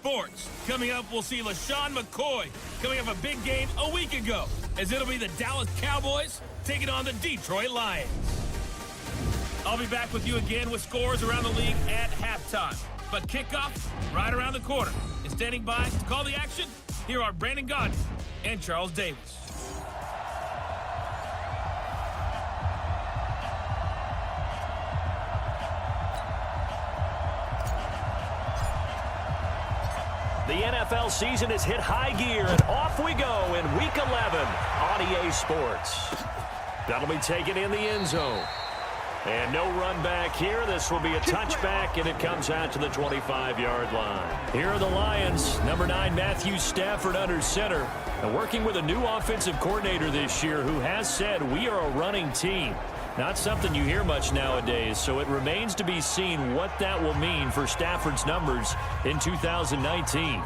sports. Coming up, we'll see LaShawn McCoy coming off a big game a week ago, as it'll be the Dallas Cowboys taking on the Detroit Lions. I'll be back with you again with scores around the league at halftime. But kickoff right around the corner. And standing by to call the action, here are Brandon Gaudin and Charles Davis. The NFL season has hit high gear, and off we go in Week 11 on EA Sports. That'll be taken in the end zone. And no run back here. This will be a touchback, and it comes out to the 25-yard line. Here are the Lions. Number 9, Matthew Stafford under center. And working with a new offensive coordinator this year who has said we are a running team. Not something you hear much nowadays, so it remains to be seen what that will mean for Stafford's numbers in 2019.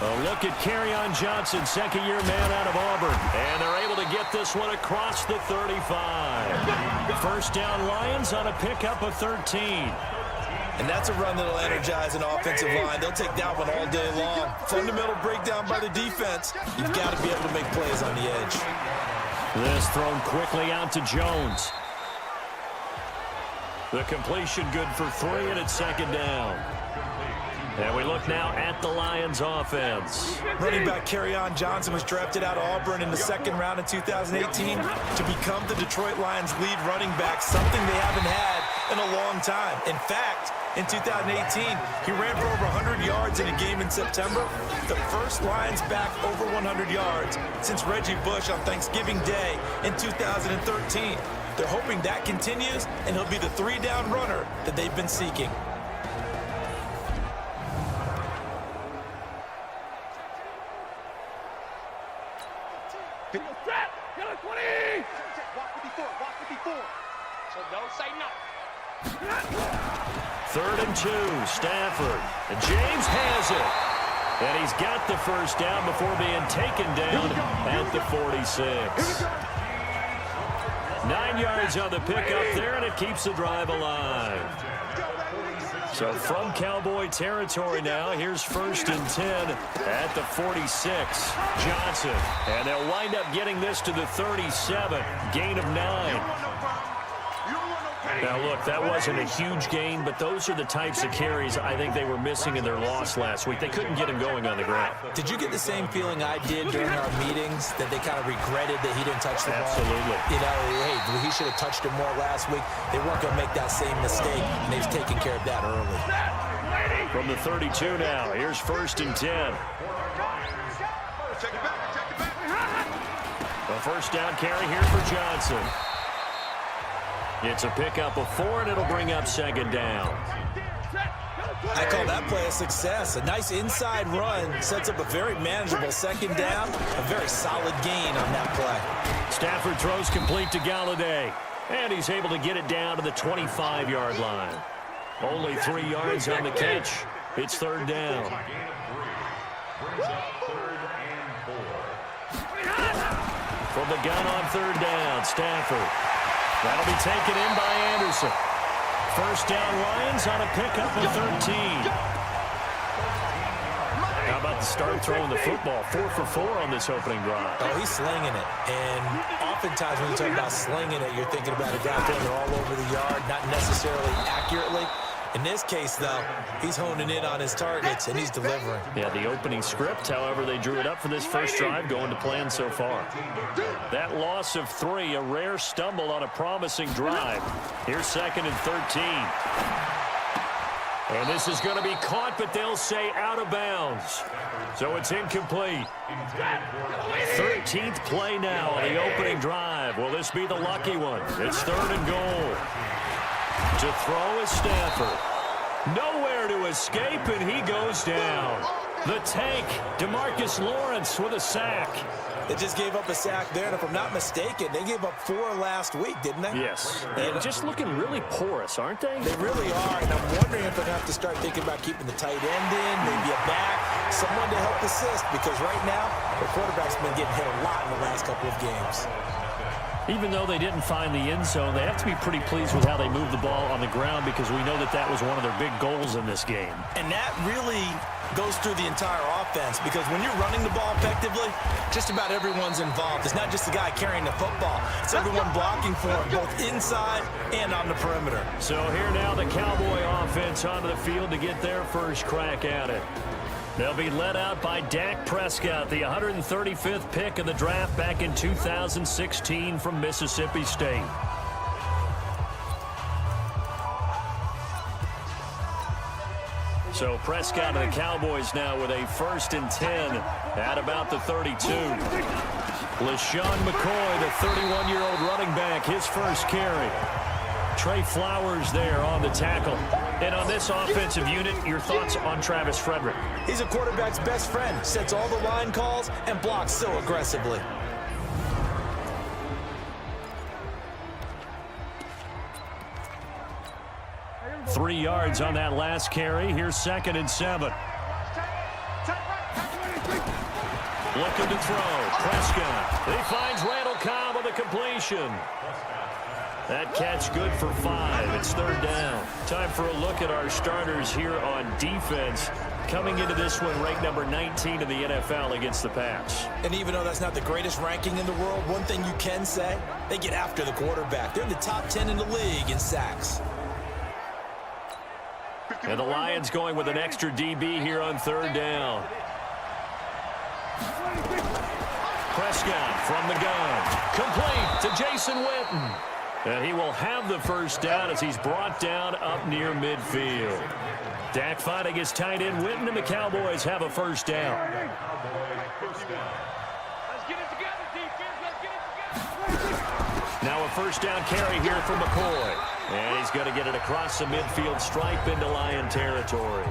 A look at Kerryon Johnson, second-year man out of Auburn. And they're able to get this one across the 35. First down Lions on a pickup of 13. And that's a run that'll energize an offensive line. They'll take that one all day long. Fundamental breakdown by the defense. You've got to be able to make plays on the edge. This thrown quickly out to Jones. The completion good for 3, and it's second down. And we look now at the Lions offense. Running back Kerryon Johnson was drafted out of Auburn in the second round in 2018 to become the Detroit Lions lead running back, something they haven't had in a long time. In fact, in 2018, he ran for over 100 yards in a game in September, the first Lions back over 100 yards since Reggie Bush on Thanksgiving Day in 2013. They're hoping that continues, and he'll be the 3-down runner that they've been seeking. Third and 2, Stafford. And James has it. And he's got the first down before being taken down at the 46. 9 yards on the pickup there, and it keeps the drive alive. So from Cowboy territory now, here's first and 10 at the 46. Johnson. And they'll wind up getting this to the 37. Gain of 9. Now, look, that wasn't a huge gain, but those are the types of carries I think they were missing in their loss last week. They couldn't get him going on the ground. Did you get the same feeling I did during our meetings, that they kind of regretted that he didn't touch the ball? Absolutely. You know, hey, he should have touched it more last week. They weren't going to make that same mistake, and they've taken care of that early. From the 32 now, here's first and 10. A first down carry here for Johnson. It's a pickup of 4, and it'll bring up second down. I call that play a success. A nice inside run sets up a very manageable second down. A very solid gain on that play. Stafford throws complete to Galladay. And he's able to get it down to the 25-yard line. Only 3 yards on the catch. It's third down. From the gun on third down, Stafford. That'll be taken in by Anderson. First down Lions on a pickup of 13. How about the start throwing the football? 4 for 4 on this opening drive. Oh, he's slinging it. And oftentimes when you talk about slinging it, you're thinking about a guy throwing it all over the yard, not necessarily accurately. In this case, though, he's honing in on his targets, and he's delivering. Yeah, the opening script, however, they drew it up for this first drive, going to plan so far. That loss of 3, a rare stumble on a promising drive. Here's second and 13. And this is going to be caught, but they'll say out of bounds. So it's incomplete. 13th play now on the opening drive. Will this be the lucky one? It's third and goal. To throw is Stafford. Nowhere to escape, and he goes down. The tank, DeMarcus Lawrence with a sack. They just gave up a sack there, and if I'm not mistaken, they gave up 4 last week, didn't they? Yes. And just looking really porous, aren't they? They really are, and I'm wondering if they're going to have to start thinking about keeping the tight end in, maybe a back. someone to help assist, because right now, the quarterback's been getting hit a lot in the last couple of games. Even though they didn't find the end zone, they have to be pretty pleased with how they moved the ball on the ground, because we know that that was one of their big goals in this game. And that really goes through the entire offense, because when you're running the ball effectively, just about everyone's involved. It's not just the guy carrying the football. It's everyone blocking for him, both inside and on the perimeter. So here now the Cowboy offense onto the field to get their first crack at it. They'll be led out by Dak Prescott, the 135th pick of the draft back in 2016 from Mississippi State. So Prescott and the Cowboys now with a 1st and 10 at about the 32. LaShawn McCoy, the 31-year-old running back, his first carry. Trey Flowers there on the tackle. And on this offensive unit, your thoughts on Travis Frederick? He's a quarterback's best friend, sets all the line calls, and blocks so aggressively. Three yards on that last carry. Here's 2nd and 7. Looking to throw. Prescott. He finds Randall Cobb with a completion. That catch good for 5. It's 3rd down. Time for a look at our starters here on defense. Coming into this one, ranked number 19 in the NFL against the pass. And even though that's not the greatest ranking in the world, one thing you can say, they get after the quarterback. They're in the top 10 in the league in sacks. And the Lions going with an extra DB here on 3rd down. Prescott from the gun. Complete to Jason Witten. And he will have the first down as he's brought down up near midfield. Dak finding his tight end Witten, and the Cowboys have a first down. Let's get it together, defense. Let's get it together. Now a first down carry here for McCoy. And he's going to get it across the midfield stripe into Lion territory.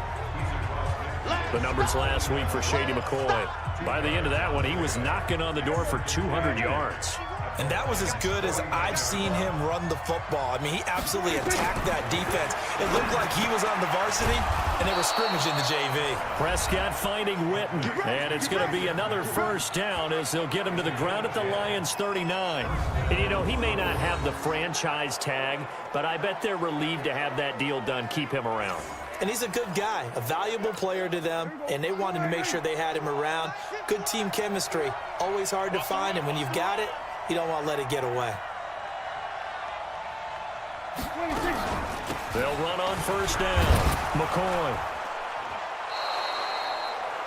The numbers last week for Shady McCoy. By the end of that one, he was knocking on the door for 200 yards. And that was as good as I've seen him run the football. I mean, he absolutely attacked that defense. It looked like he was on the varsity, and they were scrimmaging the JV. Prescott finding Witten, and it's going to be another first down as they'll get him to the ground at the Lions' 39. And, you know, he may not have the franchise tag, but I bet they're relieved to have that deal done, keep him around. And he's a good guy, a valuable player to them, and they wanted to make sure they had him around. Good team chemistry, always hard to find, and when you've got it, you don't want to let it get away. They'll run on first down. McCoy.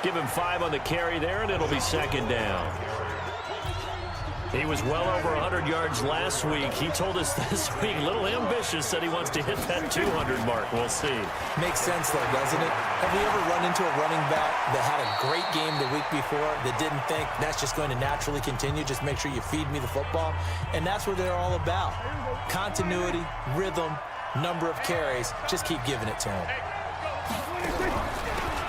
Give him 5 on the carry there, and it'll be 2nd down. He was well over 100 yards last week. He told us this week, a little ambitious, said he wants to hit that 200 mark. We'll see. Makes sense, though, doesn't it? Have we ever run into a running back that had a great game the week before that didn't think that's just going to naturally continue? Just make sure you feed me the football. And that's what they're all about. Continuity, rhythm, number of carries. Just keep giving it to him.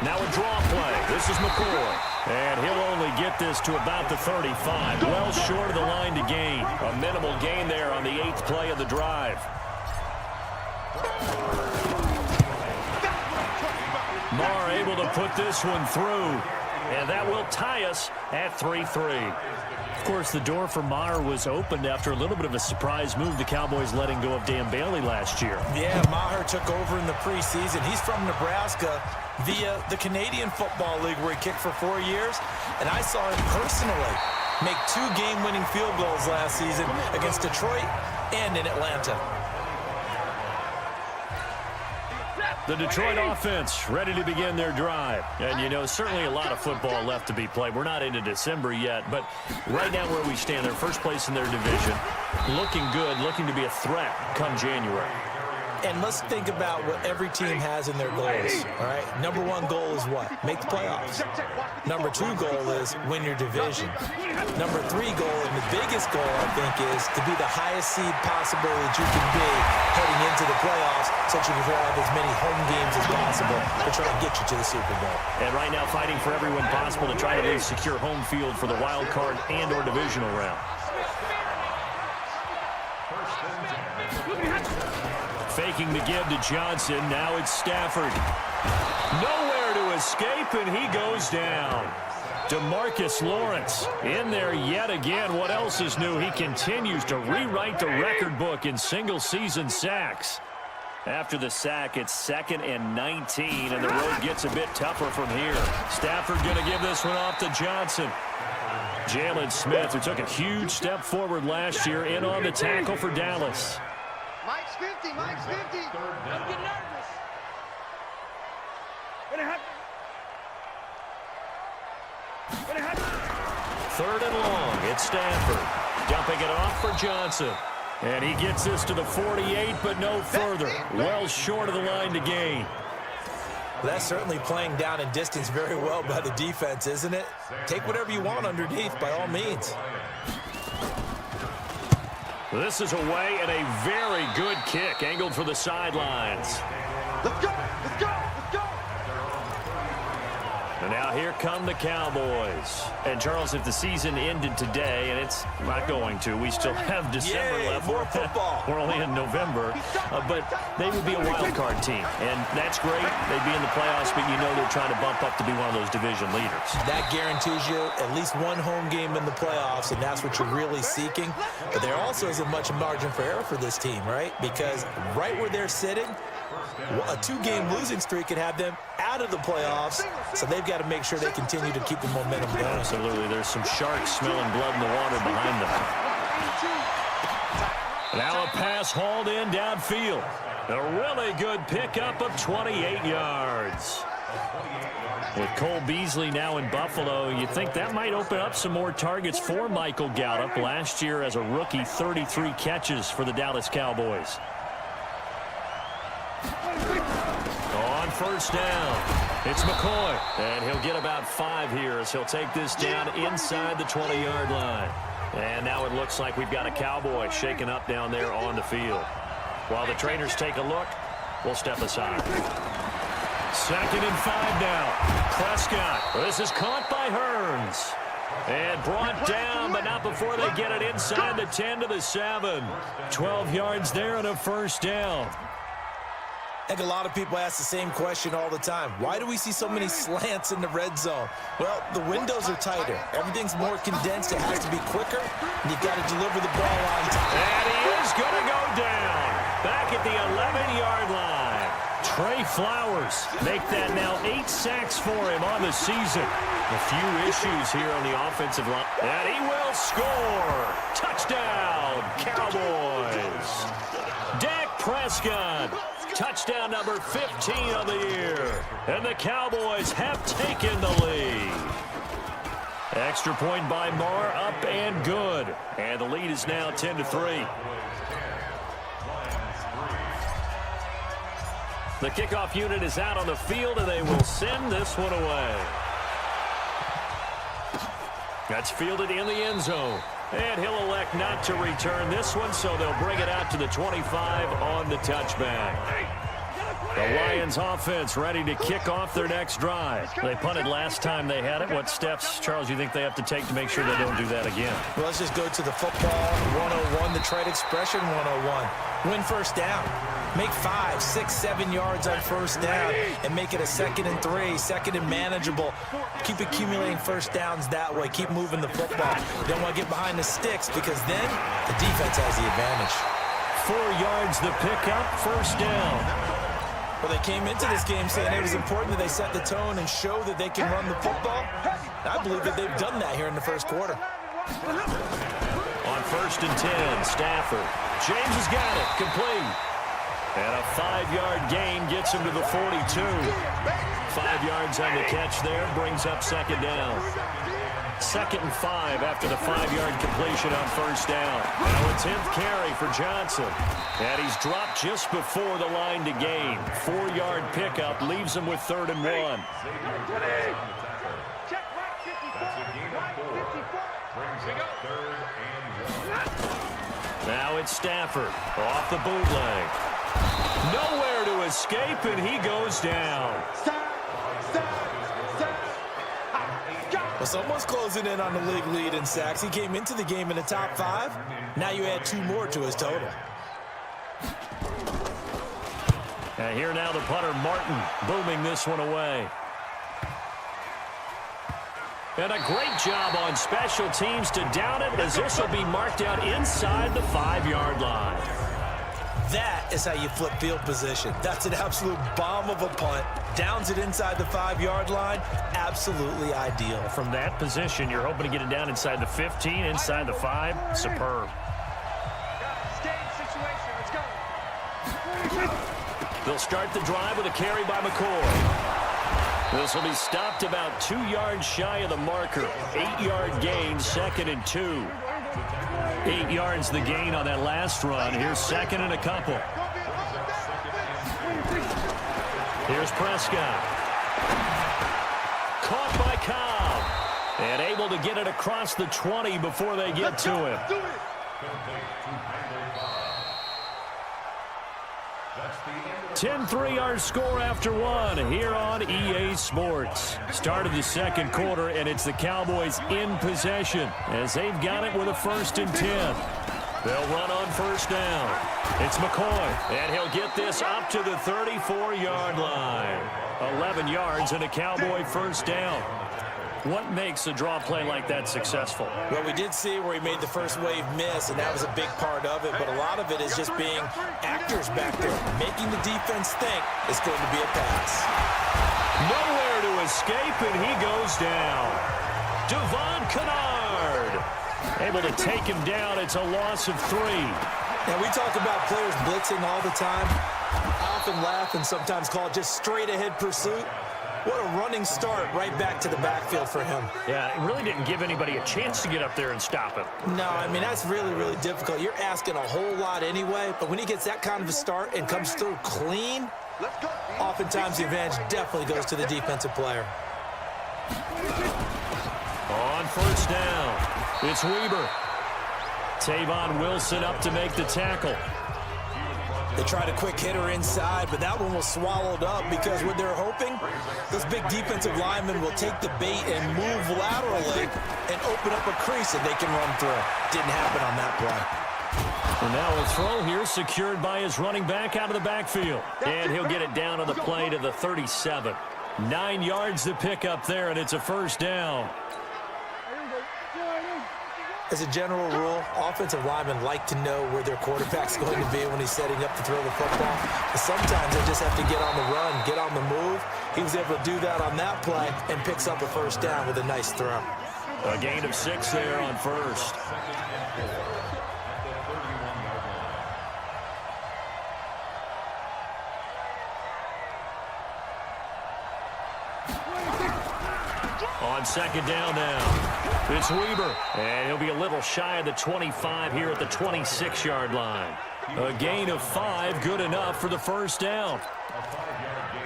Now a draw play. This is McCoy. And he'll only get this to about the 35. Well short of the line to gain. A minimal gain there on the 8th play of the drive. Marr able to put this one through. And that will tie us at 3-3. Of course, the door for Marr was opened after a little bit of a surprise move. The Cowboys letting go of Dan Bailey last year. Yeah, Maher took over in the preseason. He's from Nebraska via the Canadian Football League where he kicked for 4 years. And I saw him personally make 2 game-winning field goals last season against Detroit and in Atlanta. The Detroit offense ready to begin their drive. And, you know, certainly a lot of football left to be played. We're not into December yet, but right now where we stand, they're first place in their division. Looking good, looking to be a threat come January. And let's think about what every team has in their goals, all right? Number 1 goal is what? Make the playoffs. Number 2 goal is win your division. Number 3 goal, and the biggest goal, I think, is to be the highest seed possible that you can be heading into the playoffs so that you can have as many home games as possible to try and get you to the Super Bowl. And right now fighting for everyone possible to try to at least secure home field for the wild card and or divisional round. Faking the give to Johnson. Now it's Stafford. Nowhere to escape, and he goes down. DeMarcus Lawrence in there yet again. What else is new? He continues to rewrite the record book in single-season sacks. After the sack, it's 2nd and 19, and the road gets a bit tougher from here. Stafford going to give this one off to Johnson. Jalen Smith, who took a huge step forward last year, in on the tackle for Dallas. Mike's 50, Mike's 50. Don't get nervous. What happened? 3rd and long. It's Stafford dumping it off for Johnson. And he gets this to the 48, but no further. Well short of the line to gain. Well, that's certainly playing down and distance very well by the defense, isn't it? Take whatever you want underneath, by all means. This is away and a very good kick, angled for the sidelines. Let's go, let's go, let's go. And now here come the Cowboys. And Charles, if the season ended today, and it's not going to, we still have December left. More football. We're only in November, but they would be a wild card team, and that's great. They'd be in the playoffs, but you know they're trying to bump up to be one of those division leaders. That guarantees you at least one home game in the playoffs, and that's what you're really seeking. But there also isn't much margin for error for this team, right? Because right where they're sitting, a 2-game losing streak could have them out of the playoffs, so they've got to make sure they continue to keep the momentum going. Absolutely. There's some sharks smelling blood in the water behind them. Now a pass hauled in downfield. A really good pickup of 28 yards. With Cole Beasley now in Buffalo, you think that might open up some more targets for Michael Gallup. Last year as a rookie, 33 catches for the Dallas Cowboys. On 1st down, it's McCoy. And he'll get about 5 here as he'll take this down inside the 20-yard line. And now it looks like we've got a Cowboy shaken up down there on the field. While the trainers take a look, we'll step aside. 2nd and 5 now. Prescott. This is caught by Hearns. And brought down, but not before they get it inside the 10 to the 7. 12 yards there and a 1st down. I think a lot of people ask the same question all the time. Why do we see so many slants in the red zone? Well, the windows are tighter. Everything's more condensed. It has to be quicker, and you've got to deliver the ball on time. And he is going to go down. Back at the 11-yard line. Trey Flowers make that now 8 sacks for him on the season. A few issues here on the offensive line. And he will score. Touchdown, Cowboys. Dak Prescott. Touchdown number 15 of the year. And the Cowboys have taken the lead. Extra point by Marr, up and good. And the lead is now 10-3. The kickoff unit is out on the field, and they will send this one away. That's fielded in the end zone. And he'll elect not to return this one, so they'll bring it out to the 25 on the touchback. The Lions offense ready to kick off their next drive. They punted last time they had it. What steps, Charles, you think they have to take to make sure they don't do that again? Well, let's just go to the football 101, the trade expression 101. Win 1st down. Make 5, 6, 7 yards on 1st down and make it a 2nd and 3, 2nd and manageable. Keep accumulating 1st downs that way. Keep moving the football. You don't want to get behind the sticks because then the defense has the advantage. 4 yards the pickup, 1st down. Well, they came into this game saying it was important that they set the tone and show that they can run the football. I believe that they've done that here in the 1st quarter. On 1st and 10, Stafford. James has got it, complete. And a 5-yard gain gets him to the 42. 5 yards on the catch there, brings up 2nd down. 2nd and 5 after the 5-yard completion on 1st down. Now a 10th carry for Johnson. And he's dropped just before the line to gain. 4-yard pickup leaves him with 3rd and 1. Now it's Stafford off the bootleg. Nowhere to escape, and he goes down. Well, someone's closing in on the league lead in sacks. He came into the game in the top 5. Now you add 2 more to his total. And here now the punter, Martin, booming this one away. And a great job on special teams to down it, as this will be marked out inside the 5-yard line. That is how you flip field position. That's an absolute bomb of a punt. Downs it inside the 5-yard line. Absolutely ideal. From that position, you're hoping to get it down inside the 15, inside the 5. Superb. They'll start the drive with a carry by McCoy. This will be stopped about 2 yards shy of the marker. 8-yard gain, 2nd and 2. 8 yards the gain on that last run. Here's 2nd and a couple. Here's Prescott. Caught by Cobb. And able to get it across the 20 before they get to him. 10-3 our score after one here on EA Sports. Start of the second quarter, and it's the Cowboys in possession as they've got it with a 1st and 10. They'll run on 1st down. It's McCoy, and he'll get this up to the 34-yard line. 11 yards and a Cowboy 1st down. What makes a draw play like that successful? Well, we did see where he made the first wave miss, and that was a big part of it. But a lot of it is just being actors back there, making the defense think it's going to be a pass. Nowhere to escape, and he goes down. Devon Kennard able to take him down. It's a loss of 3. Now, we talk about players blitzing all the time. I often laugh and sometimes call it just straight-ahead pursuit. What a running start right back to the backfield for him. Yeah, it really didn't give anybody a chance to get up there and stop him. No, I mean, that's really, really difficult. You're asking a whole lot anyway, but when he gets that kind of a start and comes through clean, oftentimes the advantage definitely goes to the defensive player. On 1st down, it's Weber. Tavon Wilson up to make the tackle. They tried a quick hitter inside, but that one was swallowed up because what they're hoping, those big defensive linemen will take the bait and move laterally and open up a crease that they can run through. Didn't happen on that play. And now a throw here secured by his running back out of the backfield. And he'll get it down on the play to the 37. 9 yards to pick up there, and it's a 1st down. As a general rule, offensive linemen like to know where their quarterback's going to be when he's setting up to throw the football. But sometimes they just have to get on the run, get on the move. He was able to do that on that play and picks up a 1st down with a nice throw. A gain of 6 there on 1st. On 2nd down now. It's Weber, and he'll be a little shy of the 25 here at the 26-yard line. A gain of 5, good enough for the 1st down.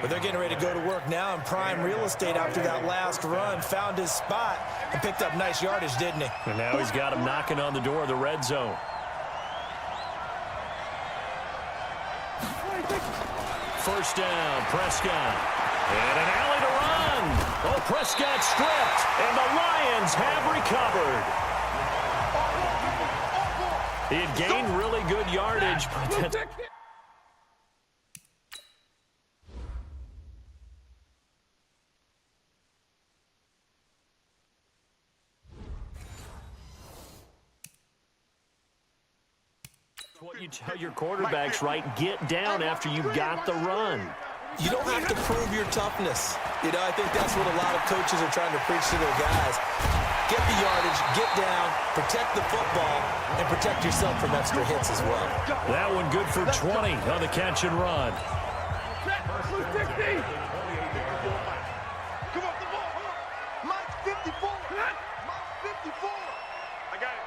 But they're getting ready to go to work now in prime real estate after that last run. Found his spot and picked up nice yardage, didn't he? And now he's got him knocking on the door of the red zone. First down, Prescott. And an alley to run. Oh, Prescott stripped, and the Lions have recovered. He had gained really good yardage, but that... what you tell your quarterbacks, right? Get down after you've got the run. You don't have to prove your toughness. You know, I think that's what a lot of coaches are trying to preach to their guys. Get the yardage, get down, protect the football, and protect yourself from extra hits as well. That one good for 20 on the catch and run. Come on, the ball. Mike's 54. Mike's 54. I got it.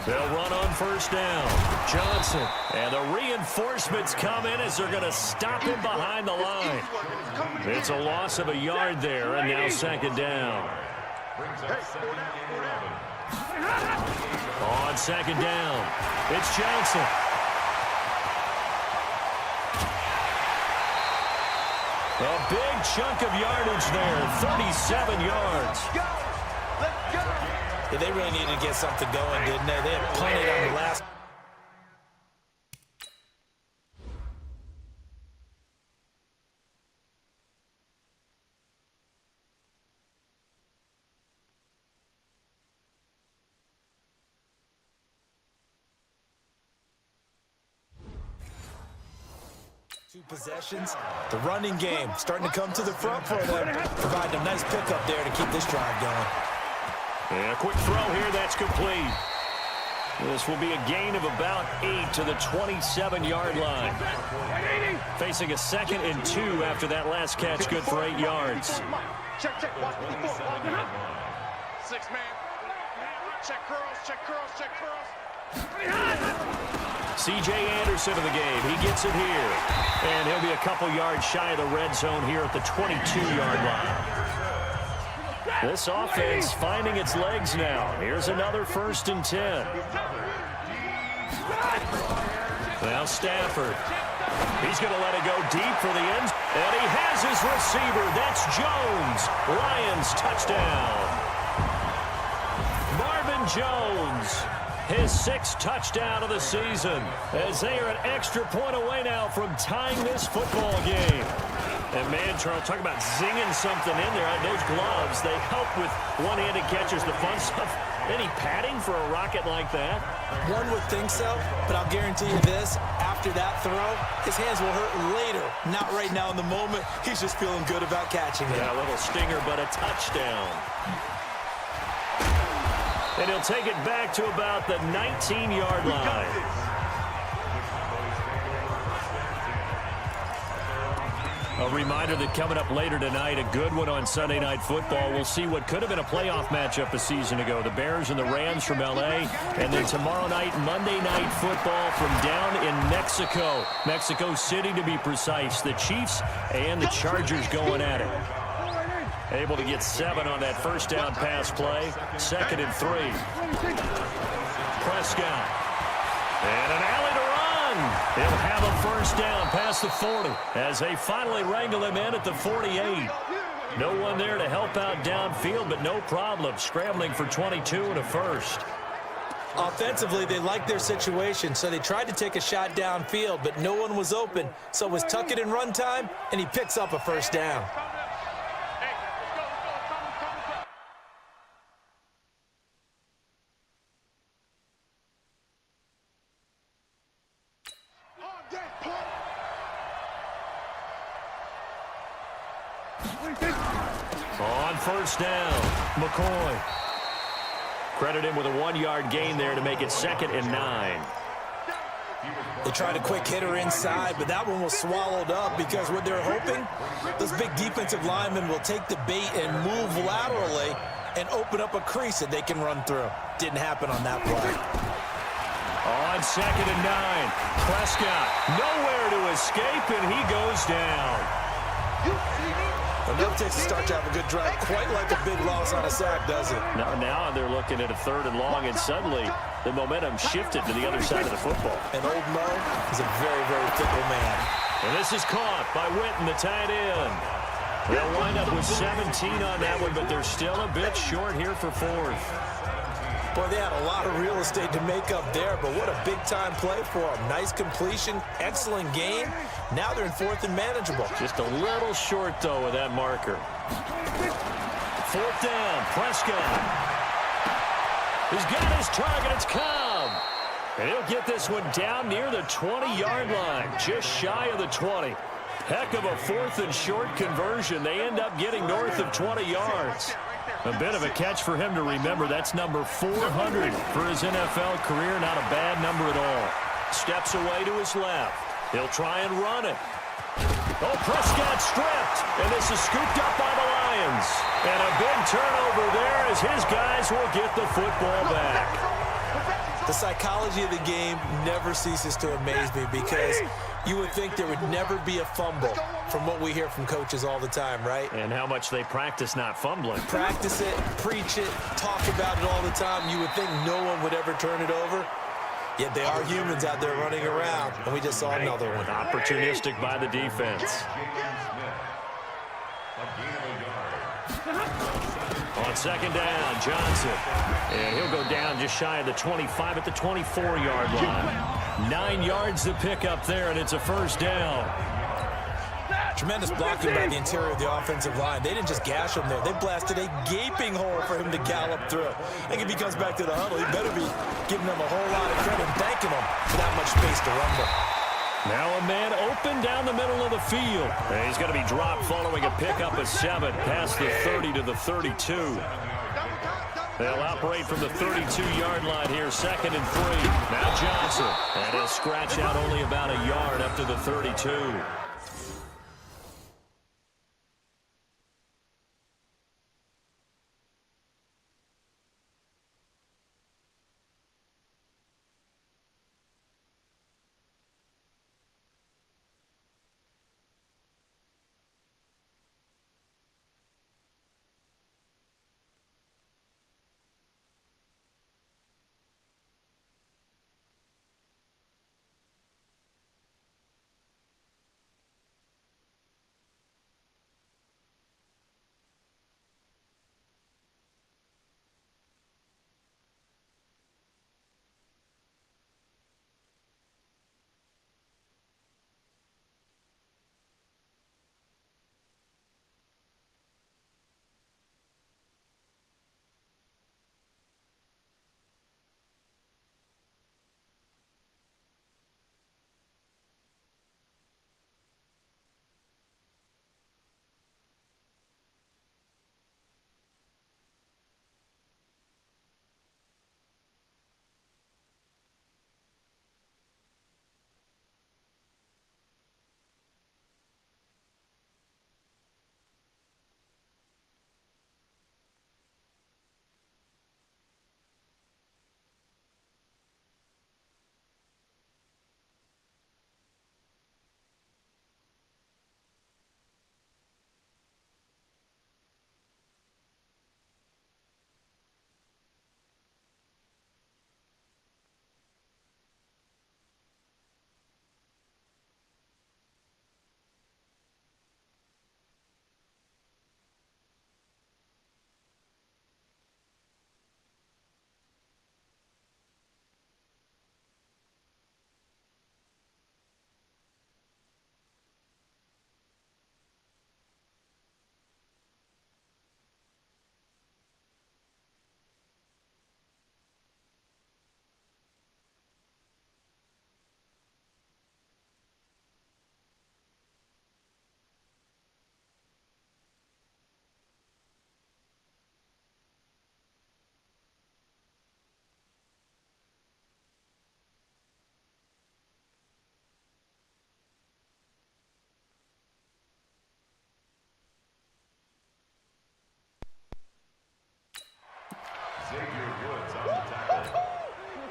They'll run on 1st down. Johnson. And the reinforcements come in as they're going to stop him behind the line. It's a loss of a yard there, and now 2nd down. On 2nd down, it's Johnson. A big chunk of yardage there, 37 yards. Yeah, they really needed to get something going, didn't they? They had punted on the last. possessions. The running game starting to come to the front for them, providing a nice pickup there to keep this drive going. And a quick throw here, that's complete. This will be a gain of about 8 to the 27-yard line. Facing a 2nd and 2 after that last catch, good for 8 yards. Check, watch 54. 6 man. Check curls. C.J. Anderson of the game. He gets it here. And he'll be a couple yards shy of the red zone here at the 22-yard line. This offense finding its legs now. Here's another 1st and 10. Now Stafford. He's going to let it go deep for the end. And he has his receiver. That's Jones. Lions touchdown. Marvin Jones. His 6th touchdown of the season, as they are an extra point away now from tying this football game. And man, Charles, talk about zinging something in there. Those gloves, they help with one-handed catches, the fun stuff. Any padding for a rocket like that? One would think so, but I'll guarantee you this. After that throw, his hands will hurt later. Not right now in the moment. He's just feeling good about catching it. Yeah, a little stinger, but a touchdown. And he'll take it back to about the 19-yard line. A reminder that coming up later tonight, a good one on Sunday Night Football. We'll see what could have been a playoff matchup a season ago. The Bears and the Rams from L.A. And then tomorrow night, Monday Night Football from down in Mexico. Mexico City, to be precise. The Chiefs and the Chargers going at it. Able to get 7 on that first down pass play. 2nd and 3. Prescott. And an alley to run. He'll have a first down past the 40 as they finally wrangle him in at the 48. No one there to help out downfield, but no problem. Scrambling for 22 and a first. Offensively, they liked their situation, so they tried to take a shot downfield, but no one was open. So it was tuck it and run time, and he picks up a first down. On first down, McCoy. Credit him with a 1-yard gain there to make it 2nd and 9. They tried a quick hitter inside, but that one was swallowed up because what they're hoping, those big defensive linemen will take the bait and move laterally and open up a crease that they can run through. Didn't happen on that play. On 2nd and 9, Prescott nowhere to escape, and he goes down. Enough takes to start to have a good drive, quite like a big loss on a sack, does it? Now they're looking at a 3rd and long, and suddenly the momentum shifted to the other side of the football. And old Mo is a very, very fickle man. And this is caught by Witten, the tight end. They'll wind up with 17 on that one, but they're still a bit short here for 4th. Boy, they had a lot of real estate to make up there, but what a big-time play for them. Nice completion, excellent game. Now they're in 4th and manageable. Just a little short, though, with that marker. 4th down, Prescott. He's got his target, it's Cobb. And he'll get this one down near the 20-yard line, just shy of the 20. Heck of a 4th and short conversion. They end up getting north of 20 yards. A bit of a catch for him to remember. That's number 400 for his NFL career. Not a bad number at all. Steps away to his left. He'll try and run it. Oh, Prescott stripped. And this is scooped up by the Lions. And a big turnover there as his guys will get the football back. The psychology of the game never ceases to amaze me because you would think there would never be a fumble from what we hear from coaches all the time, right? And how much they practice not fumbling. Practice it, preach it, talk about it all the time. You would think no one would ever turn it over. Yet they are humans out there running around, and we just saw another one. Opportunistic by the defense. On 2nd down, Johnson. And he'll go down just shy of the 25 at the 24-yard line. 9 yards to pick up there, and it's a first down. Tremendous blocking by the interior of the offensive line. They didn't just gash him there. They blasted a gaping hole for him to gallop through. I think if he comes back to the huddle, he better be giving them a whole lot of credit and thanking them for that much space to rumble. Now a man open down the middle of the field. And he's going to be dropped following a pickup of 7 past the 30 to the 32. They'll operate from the 32-yard line here, 2nd and 3. Now Johnson. And he'll scratch out only about a yard up to the 32.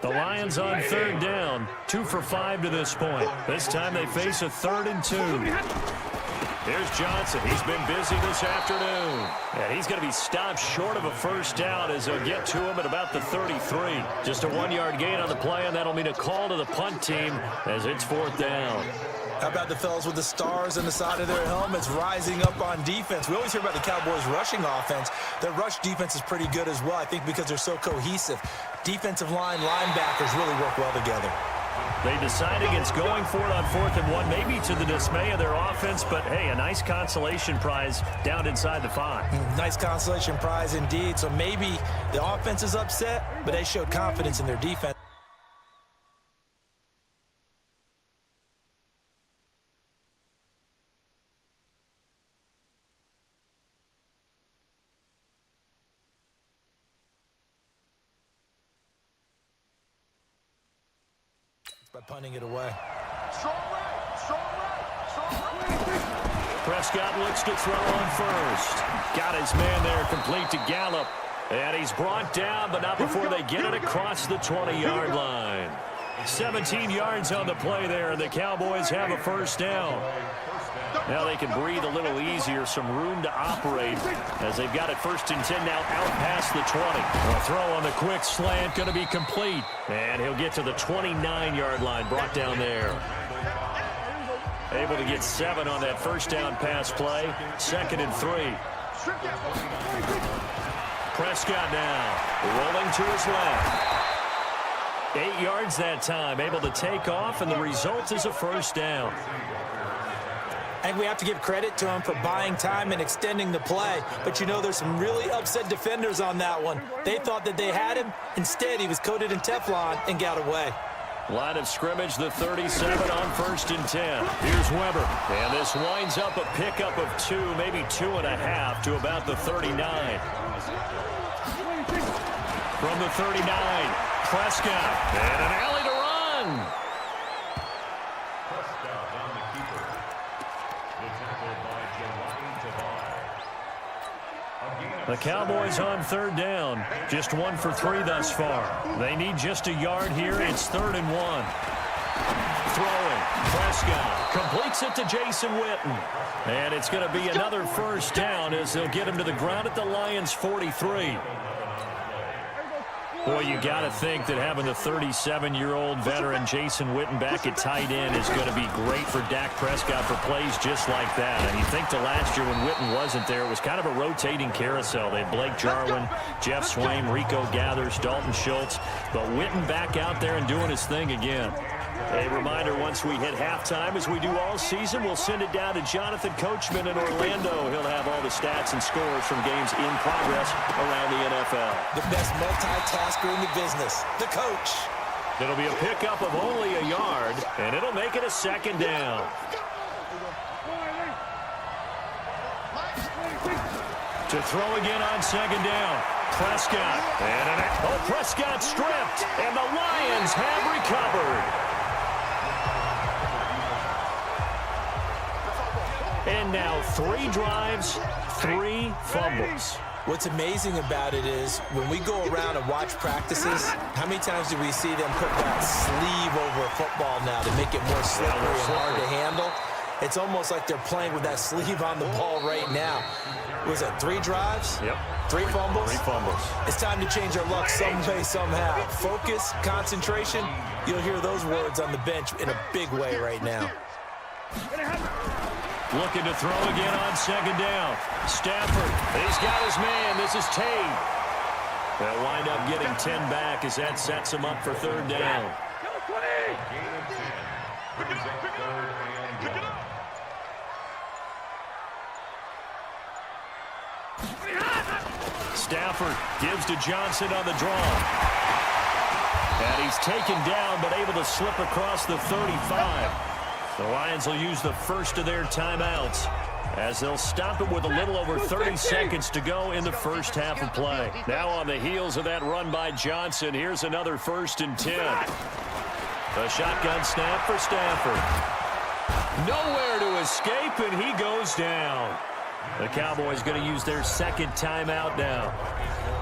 The Lions on 3rd down, 2 for 5 to this point. This time they face a 3rd and 2. Here's Johnson. He's been busy this afternoon. And he's going to be stopped short of a first down as they'll get to him at about the 33. Just a 1-yard gain on the play, and that'll mean a call to the punt team as it's 4th down. How about the fellas with the stars on the side of their helmets rising up on defense? We always hear about the Cowboys' rushing offense. Their rush defense is pretty good as well, I think, because they're so cohesive. Defensive line, linebackers really work well together. They decide against going for it on 4th and 1, maybe to the dismay of their offense, but, hey, a nice consolation prize down inside the 5. Nice consolation prize indeed. So maybe the offense is upset, but they showed confidence in their defense. By punting it away. Prescott looks to throw on first. Got his man there complete to Gallup. And he's brought down, but not before they get it across the 20-yard line. 17 yards on the play there, and the Cowboys have a first down. Now they can breathe a little easier, some room to operate as they've got it 1st and 10 now out past the 20. A throw on the quick slant going to be complete, and he'll get to the 29-yard line, brought down there. Able to get 7 on that first down pass play, 2nd and 3. Prescott now rolling to his left. 8 yards that time, able to take off, and the result is a first down. And we have to give credit to him for buying time and extending the play. But, you know, there's some really upset defenders on that one. They thought that they had him. Instead, he was coated in Teflon and got away. Line of scrimmage, the 37 on 1st and 10. Here's Weber. And this winds up a pickup of 2, maybe 2.5 to about the 39. From the 39, Prescott. And an alley to run. The Cowboys on 3rd down. Just 1 for 3 thus far. They need just a yard here. It's 3rd and 1. Throwing. Prescott completes it to Jason Witten. And it's going to be another first down as they'll get him to the ground at the Lions' 43. Boy, you got to think that having the 37-year-old veteran Jason Witten back at tight end is going to be great for Dak Prescott for plays just like that. And you think to last year when Witten wasn't there, it was kind of a rotating carousel. They had Blake Jarwin, Jeff Swaim, Rico Gathers, Dalton Schultz. But Witten back out there and doing his thing again. A reminder, once we hit halftime, as we do all season, we'll send it down to Jonathan Coachman in Orlando. He'll have all the stats and scores from games in progress around the NFL. The best multitasker in the business, the coach. It'll be a pickup of only a yard, and it'll make it a 2nd down. To throw again on 2nd down. Prescott. And Prescott stripped, and the Lions have recovered. And now 3 drives, 3 fumbles. What's amazing about it is when we go around and watch practices, how many times do we see them put that sleeve over a football now to make it more slippery and hard to handle? It's almost like they're playing with that sleeve on the ball right now. Was it 3 drives? Yep. 3 fumbles? 3 fumbles. It's time to change our luck some way, somehow. Focus, concentration, you'll hear those words on the bench in a big way right now. Looking to throw again on 2nd down. Stafford, he's got his man. This is Tate. They'll wind up getting 10 back as that sets him up for 3rd down. Stafford gives to Johnson on the draw. And he's taken down but able to slip across the 35. The Lions will use the first of their timeouts as they'll stop it with a little over 30 seconds to go in the first half of play. Now on the heels of that run by Johnson, here's another 1st and 10. The shotgun snap for Stafford. Nowhere to escape, and he goes down. The Cowboys going to use their 2nd timeout now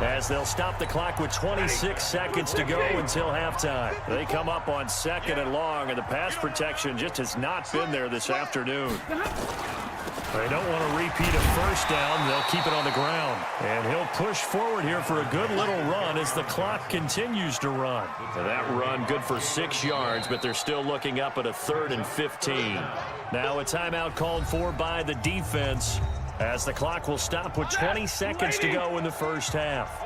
as they'll stop the clock with 26 seconds to go until halftime. They come up on 2nd and long, and the pass protection just has not been there this afternoon. They don't want to repeat a first down. They'll keep it on the ground. And he'll push forward here for a good little run as the clock continues to run. And that run good for 6 yards, but they're still looking up at a 3rd and 15. Now a timeout called for by the defense as the clock will stop with 20 seconds to go in the first half.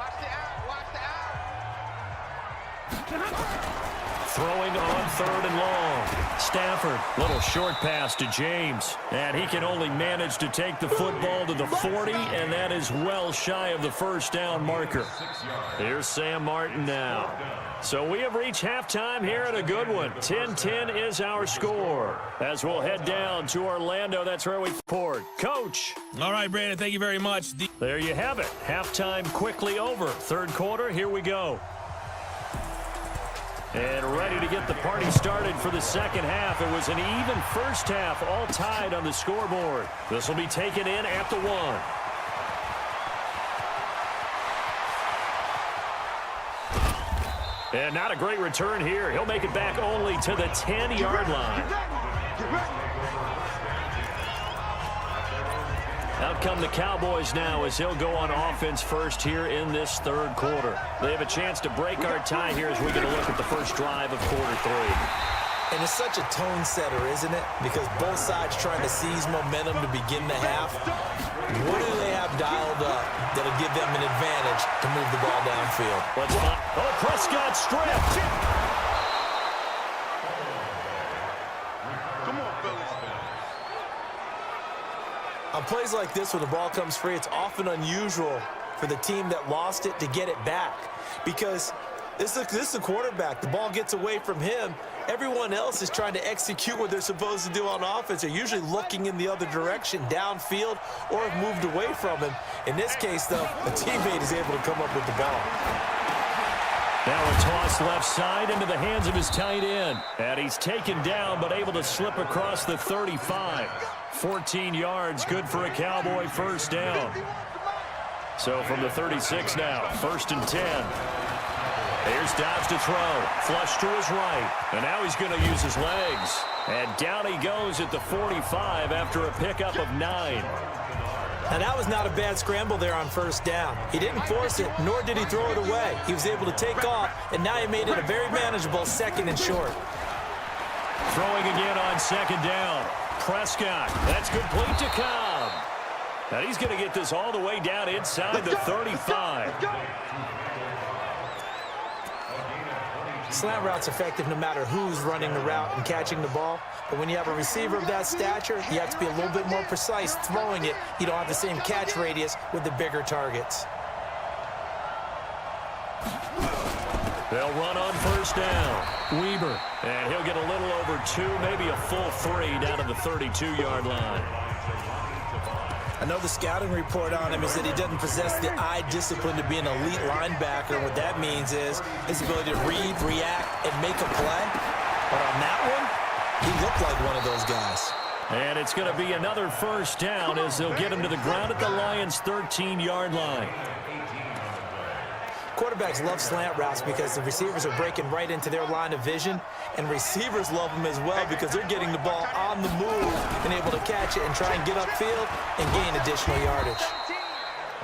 Throwing on 3rd and long. Stafford, little short pass to James. And he can only manage to take the football to the 40, and that is well shy of the first down marker. Here's Sam Martin now. So we have reached halftime here at a good one. 10-10 is our score. As we'll head down to Orlando, that's where we report. Coach. All right, Brandon, thank you very much. There you have it. Halftime quickly over. 3rd quarter, here we go. And ready to get the party started for the 2nd half. It was an even first half, all tied on the scoreboard. This will be taken in at the 1. And not a great return here. He'll make it back only to the 10-yard line. Out come the Cowboys now as he'll go on offense first here in this 3rd quarter. They have a chance to break our tie here as we get a look at the first drive of quarter 3. And it's such a tone setter, isn't it? Because both sides trying to seize momentum to begin the half. What do they have dialed up that'll give them an advantage to move the ball downfield? Prescott stripped. Come on, fellas. On plays like this where the ball comes free, it's often unusual for the team that lost it to get it back. Because This is the quarterback. The ball gets away from him. Everyone else is trying to execute what they're supposed to do on offense. They're usually looking in the other direction, downfield, or have moved away from him. In this case, though, a teammate is able to come up with the ball. Now a toss left side into the hands of his tight end. And he's taken down, but able to slip across the 35. 14 yards, good for a Cowboy first down. So from the 36 now, 1st and 10. Here's Dobbs to throw. Flush to his right. And now he's going to use his legs. And down he goes at the 45 after a pickup of 9. Now, that was not a bad scramble there on 1st down. He didn't force it, nor did he throw it away. He was able to take off, and now he made it a very manageable 2nd and short. Throwing again on 2nd down. Prescott. That's complete to Cobb. And he's going to get this all the way down inside the 35. Slant route's effective no matter who's running the route and catching the ball. But when you have a receiver of that stature, you have to be a little bit more precise throwing it. You don't have the same catch radius with the bigger targets. They'll run on 1st down. Weber. And he'll get a little over 2, maybe a full 3 down to the 32-yard line. I know the scouting report on him is that he doesn't possess the eye discipline to be an elite linebacker. And what that means is his ability to read, react, and make a play. But on that one, he looked like one of those guys. And it's going to be another 1st down as they'll get him to the ground at the Lions' 13-yard line. Quarterbacks love slant routes because the receivers are breaking right into their line of vision, and receivers love them as well because they're getting the ball on the move and able to catch it and try and get upfield and gain additional yardage.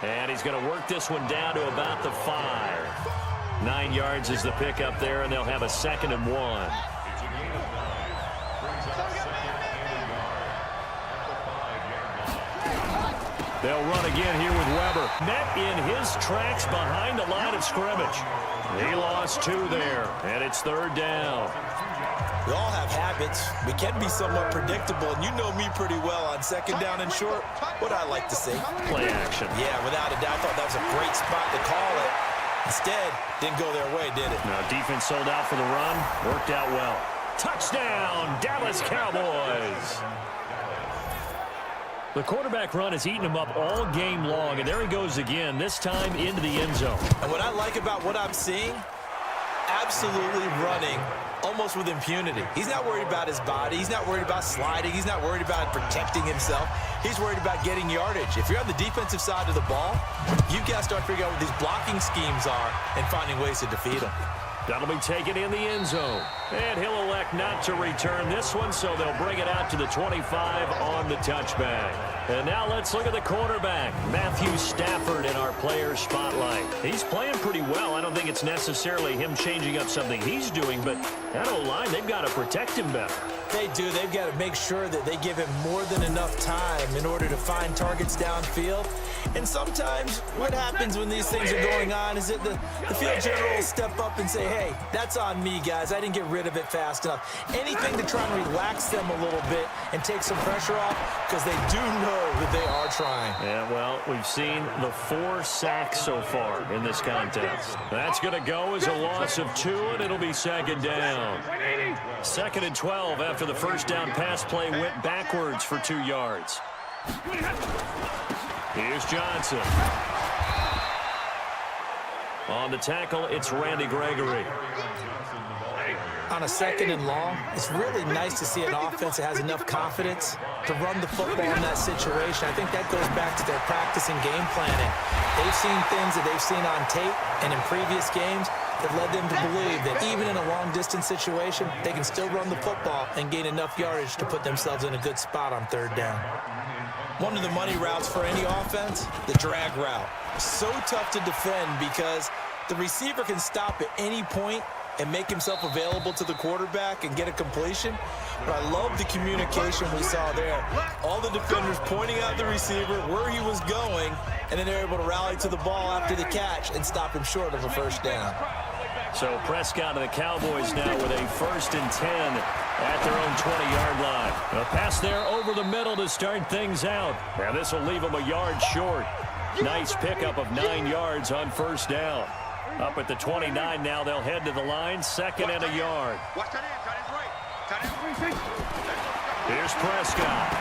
And he's going to work this one down to about the 5. 9 yards is the pickup there, and they'll have a 2nd and 1. They'll run again here with Weber. Met in his tracks behind the line of scrimmage. He lost 2 there, and it's 3rd down. We all have habits. We can be somewhat predictable, and you know me pretty well on 2nd down and short. What I like to see. Play action. Yeah, without a doubt. I thought that was a great spot to call it. Instead, didn't go their way, did it? No, defense sold out for the run. Worked out well. Touchdown, Dallas Cowboys. The quarterback run has eaten him up all game long, and there he goes again, this time into the end zone. And what I like about what I'm seeing, absolutely running almost with impunity. He's not worried about his body. He's not worried about sliding. He's not worried about protecting himself. He's worried about getting yardage. If you're on the defensive side of the ball, you've got to start figuring out what these blocking schemes are and finding ways to defeat them. That'll be taken in the end zone. And he'll elect not to return this one, so they'll bring it out to the 25 on the touchback. And now let's look at the quarterback, Matthew Stafford, in our player spotlight. He's playing pretty well. I don't think it's necessarily him changing up something he's doing, but that O-line, they've got to protect him better. They do. They've got to make sure that they give him more than enough time in order to find targets downfield. And sometimes what happens when these things are going on is that the field general will step up and say, hey, that's on me, guys. I didn't get rid of it fast enough. Anything to try and relax them a little bit and take some pressure off because they do know that they are trying. Yeah, well, we've seen the 4 sacks so far in this contest. That's going to go as a loss of 2, and it'll be 2nd down. 2nd and 12 after the 1st down pass play went backwards for 2 yards. Here's Johnson. On the tackle, it's Randy Gregory. On a 2nd and long, it's really nice to see an offense that has enough confidence to run the football in that situation. I think that goes back to their practice and game planning. They've seen things that they've seen on tape and in previous games that led them to believe that even in a long-distance situation, they can still run the football and gain enough yardage to put themselves in a good spot on 3rd down. One of the money routes for any offense, the drag route. So tough to defend because the receiver can stop at any point and make himself available to the quarterback and get a completion. But I love the communication we saw there. All the defenders pointing out the receiver, where he was going, and then they're able to rally to the ball after the catch and stop him short of a 1st down. So Prescott and the Cowboys now with a 1st and 10 at their own 20-yard line. A pass there over the middle to start things out. Now this will leave them a yard short. Nice pickup of 9 yards on 1st down. Up at the 29 now, they'll head to the line, 2nd and a yard. Watch tight end, tight end's right. Tight end. Here's Prescott.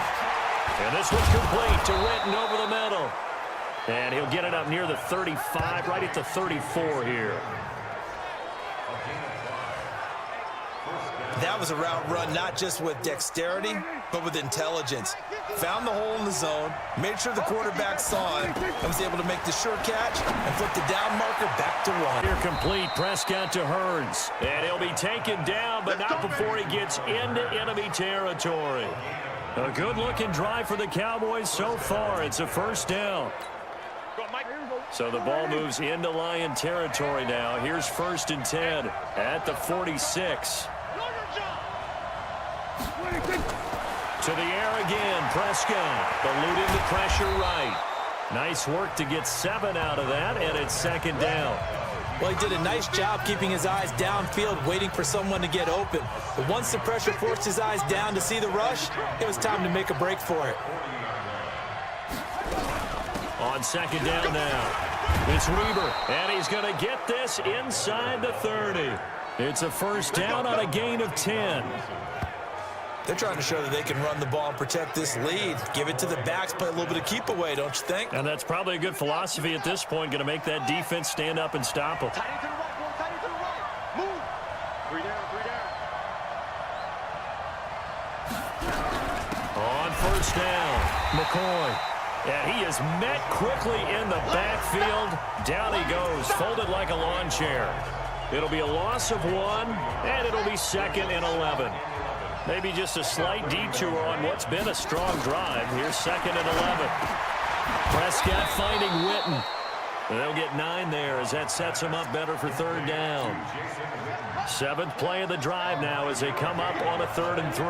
And this one's complete to Witten over the middle. And he'll get it up near the 35, right at the 34 here. That was a route run not just with dexterity, but with intelligence. Found the hole in the zone, made sure the quarterback saw it, and was able to make the sure catch and flip the down marker back to 1. Here complete, Prescott to Hurns. And he'll be taken down, but not before he gets into enemy territory. A good-looking drive for the Cowboys so far. It's a 1st down. So the ball moves into Lion territory now. Here's 1st and 10 at the 46. To the air again, Prescott, eluding the pressure right. Nice work to get 7 out of that, and it's 2nd down. Well, he did a nice job keeping his eyes downfield, waiting for someone to get open. But once the pressure forced his eyes down to see the rush, it was time to make a break for it. On 2nd down now, it's Weber, and he's going to get this inside the 30. It's a 1st down on a gain of 10. They're trying to show that they can run the ball and protect this lead. Give it to the backs, play a little bit of keep away, don't you think? And that's probably a good philosophy at this point, going to make that defense stand up and stop them. Tight end to the right, boy. Tight end to the right. Move. 3 down, 3 down. On 1st down, McCoy. And he is met quickly in the backfield. Down he goes, folded like a lawn chair. It'll be a loss of 1, and it'll be 2nd and 11. Maybe just a slight detour on what's been a strong drive. Here's 2nd and 11. Prescott finding Witten. They'll get 9 there as that sets them up better for 3rd down. 7th play of the drive now as they come up on a 3rd and 3.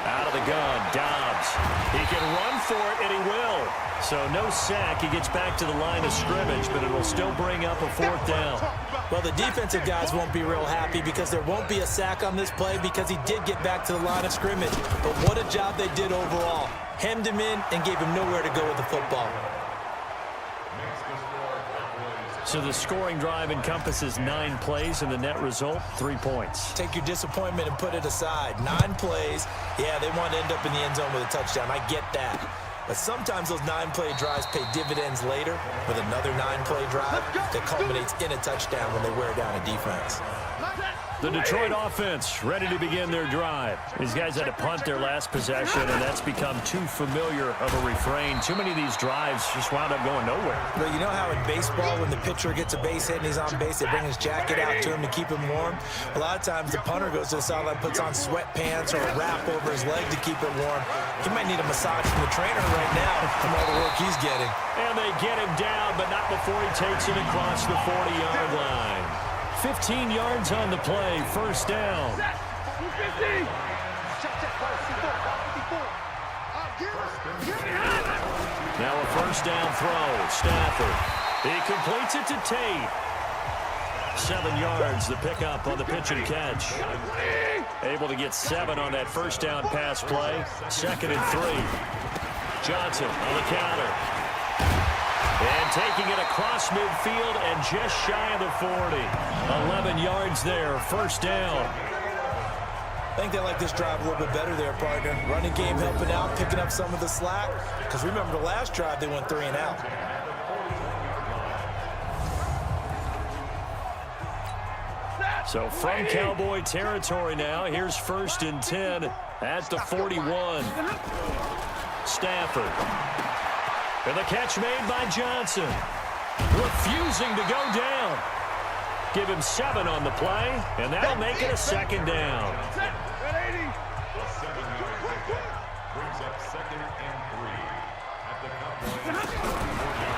Out of the gun, Dobbs. He can run for it, and he will. So no sack. He gets back to the line of scrimmage, but it will still bring up a 4th down. Well, the defensive guys won't be real happy because there won't be a sack on this play because he did get back to the line of scrimmage. But what a job they did overall. Hemmed him in and gave him nowhere to go with the football. So the scoring drive encompasses 9 plays, and the net result, 3 points. Take your disappointment and put it aside. 9 plays. Yeah, they want to end up in the end zone with a touchdown. I get that. But sometimes those 9-play drives pay dividends later with another 9-play drive that culminates in a touchdown when they wear down a defense. The Detroit offense ready to begin their drive. These guys had to punt their last possession, and that's become too familiar of a refrain. Too many of these drives just wound up going nowhere. Well, you know how in baseball when the pitcher gets a base hit and he's on base, they bring his jacket out to him to keep him warm? A lot of times the punter goes to the sideline, puts on sweatpants or a wrap over his leg to keep it warm. He might need a massage from the trainer right now from all the work he's getting. And they get him down, but not before he takes it across the 40-yard line. 15 yards on the play, 1st down. Now a 1st down throw, Stafford. He completes it to Tate. 7 yards, the pickup on the pitch and catch. Able to get 7 on that 1st down pass play. 2nd and 3. Johnson on the counter. And taking it across midfield and just shy of the 40. 11 yards there, 1st down. I think they like this drive a little bit better there, partner. Running game helping out, picking up some of the slack. Because remember the last drive, they went 3 and out. So from Cowboy territory now, here's 1st and 10 at the 41. Stafford. And the catch made by Johnson. Refusing to go down. Give him 7 on the play, and that'll make it a 2nd down.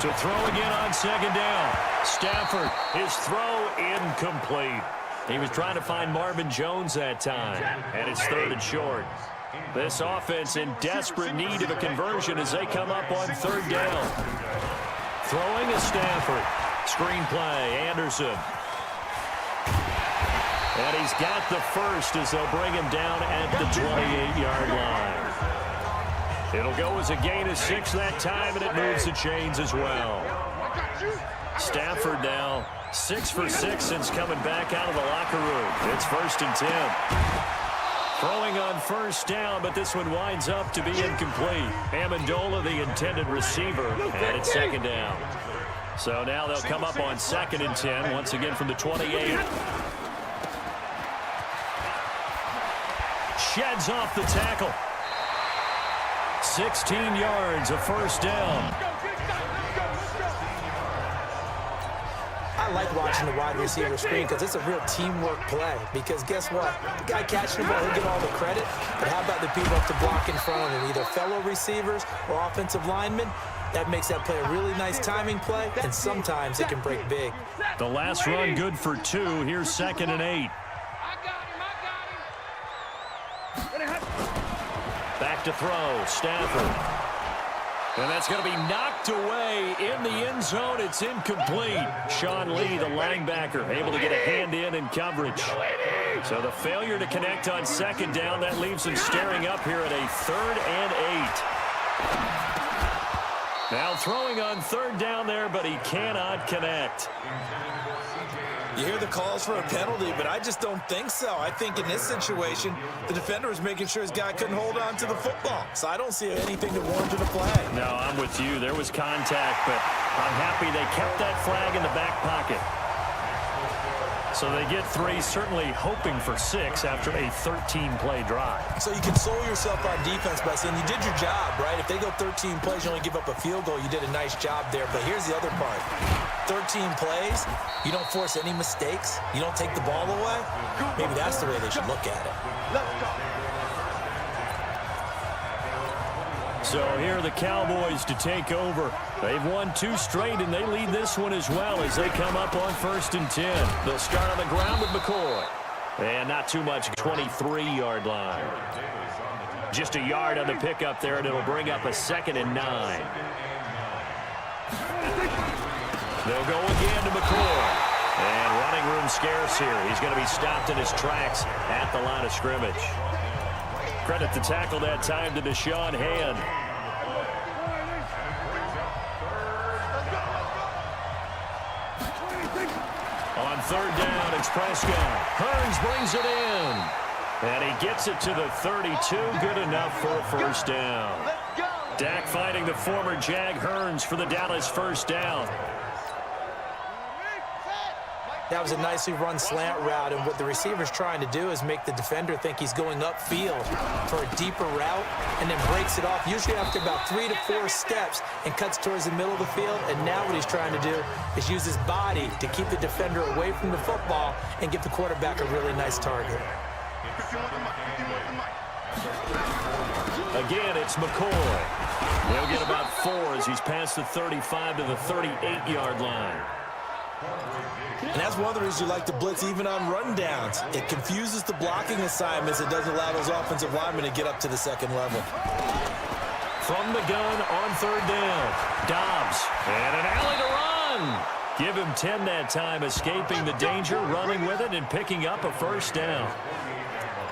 To throw again on 2nd down. Stafford, his throw incomplete. He was trying to find Marvin Jones that time, and it's 3rd and short. This offense in desperate need of a conversion as they come up on 3rd down. Throwing is Stafford. Screen play, Anderson. And he's got the 1st as they'll bring him down at the 28-yard line. It'll go as a gain of 6 that time, and it moves the chains as well. Stafford now 6 for 6 since coming back out of the locker room. It's 1st and 10. Throwing on first down, but this one winds up to be incomplete. Amendola, the intended receiver, and it's 2nd down. So now they'll come up on 2nd and 10, once again from the 28. Sheds off the tackle. 16 yards, a first down. I like watching the wide receiver screen because it's a real teamwork play. Because guess what? The guy catching the ball, he'll get all the credit. But how about the people up to block in front of him, either fellow receivers or offensive linemen? That makes that play a really nice timing play, and sometimes it can break big. The last run good for 2. Here's 2nd and 8. Back to throw, Stafford. And that's going to be knocked away in the end zone. It's incomplete. Sean Lee, the linebacker, able to get a hand in coverage. So the failure to connect on 2nd down, that leaves him staring up here at a 3rd and 8. Now throwing on 3rd down there, but he cannot connect. You hear the calls for a penalty, but I just don't think so. I think in this situation, the defender was making sure his guy couldn't hold on to the football. So I don't see anything that warranted a flag. No, I'm with you. There was contact, but I'm happy they kept that flag in the back pocket. So they get 3, certainly hoping for 6 after a 13-play drive. So you console yourself on defense by saying you did your job, right? If they go 13 plays, you only give up a field goal, you did a nice job there. But here's the other part. 13 plays, you don't force any mistakes, you don't take the ball away. Maybe that's the way they should look at it. So here are the Cowboys to take over. They've won 2 straight, and they lead this one as well as they come up on 1st and 10. They'll start on the ground with McCoy. And not too much, 23-yard line. Just a yard on the pickup there, and it'll bring up a 2nd and 9. They'll go again to McCoy. And running room scarce here. He's going to be stopped in his tracks at the line of scrimmage. Credit the tackle that time to Deshaun Hand. On 3rd down, it's Prescott. Hearns brings it in. And he gets it to the 32. Good enough for a first down. Dak fighting the former Jag Hearns for the Dallas first down. That was a nicely run slant route, and what the receiver's trying to do is make the defender think he's going upfield for a deeper route and then breaks it off, usually after about 3 to 4 steps, and cuts towards the middle of the field. And now what he's trying to do is use his body to keep the defender away from the football and give the quarterback a really nice target. Again, it's McCoy. He'll get about 4 as he's past the 35 to the 38-yard line. And that's one of the reasons you like to blitz even on rundowns. It confuses the blocking assignments. It doesn't allow those offensive linemen to get up to the 2nd level. From the gun on 3rd down, Dobbs, and an alley to run. Give him 10 that time, escaping the danger, running with it, and picking up a first down.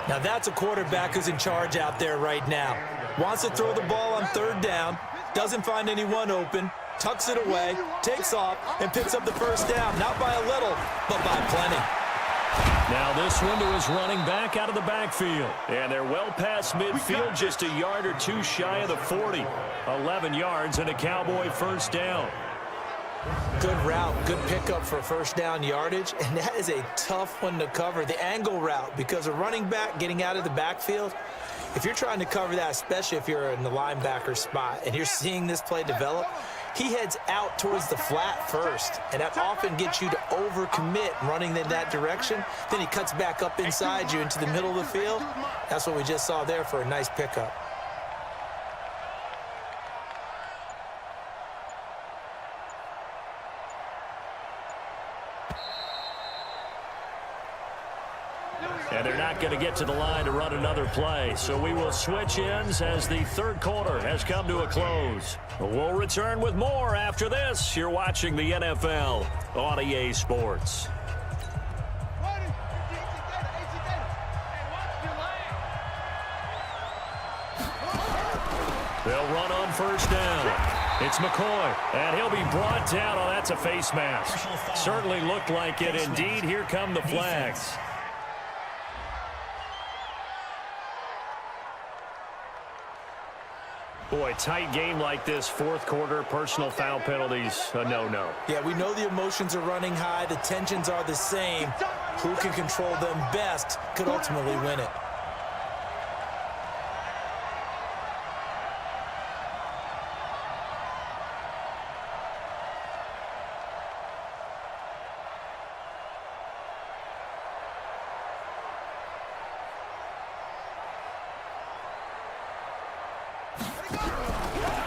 Now that's a quarterback who's in charge out there right now. Wants to throw the ball on 3rd down, doesn't find anyone open, tucks it away, takes off, and picks up the first down. Not by a little, but by plenty. Now this one to his running back out of the backfield. And they're well past midfield, just a yard or 2 shy of the 40. 11 yards and a Cowboy first down. Good route, good pickup for first down yardage, and that is a tough one to cover, the angle route, because a running back getting out of the backfield, if you're trying to cover that, especially if you're in the linebacker spot and you're seeing this play develop, he heads out towards the flat first, and that often gets you to overcommit running in that direction. Then he cuts back up inside you into the middle of the field. That's what we just saw there for a nice pickup. And they're not going to get to the line to run another play. So we will switch ends as the 3rd quarter has come to a close. We'll return with more after this. You're watching the NFL on EA Sports. They'll run on first down. It's McCoy, and he'll be brought down. Oh, that's a face mask. Certainly looked like it. Indeed, here come the flags. Boy, tight game like this, fourth quarter, personal foul penalties, a no-no. Yeah, we know the emotions are running high. The tensions are the same. Who can control them best could ultimately win it.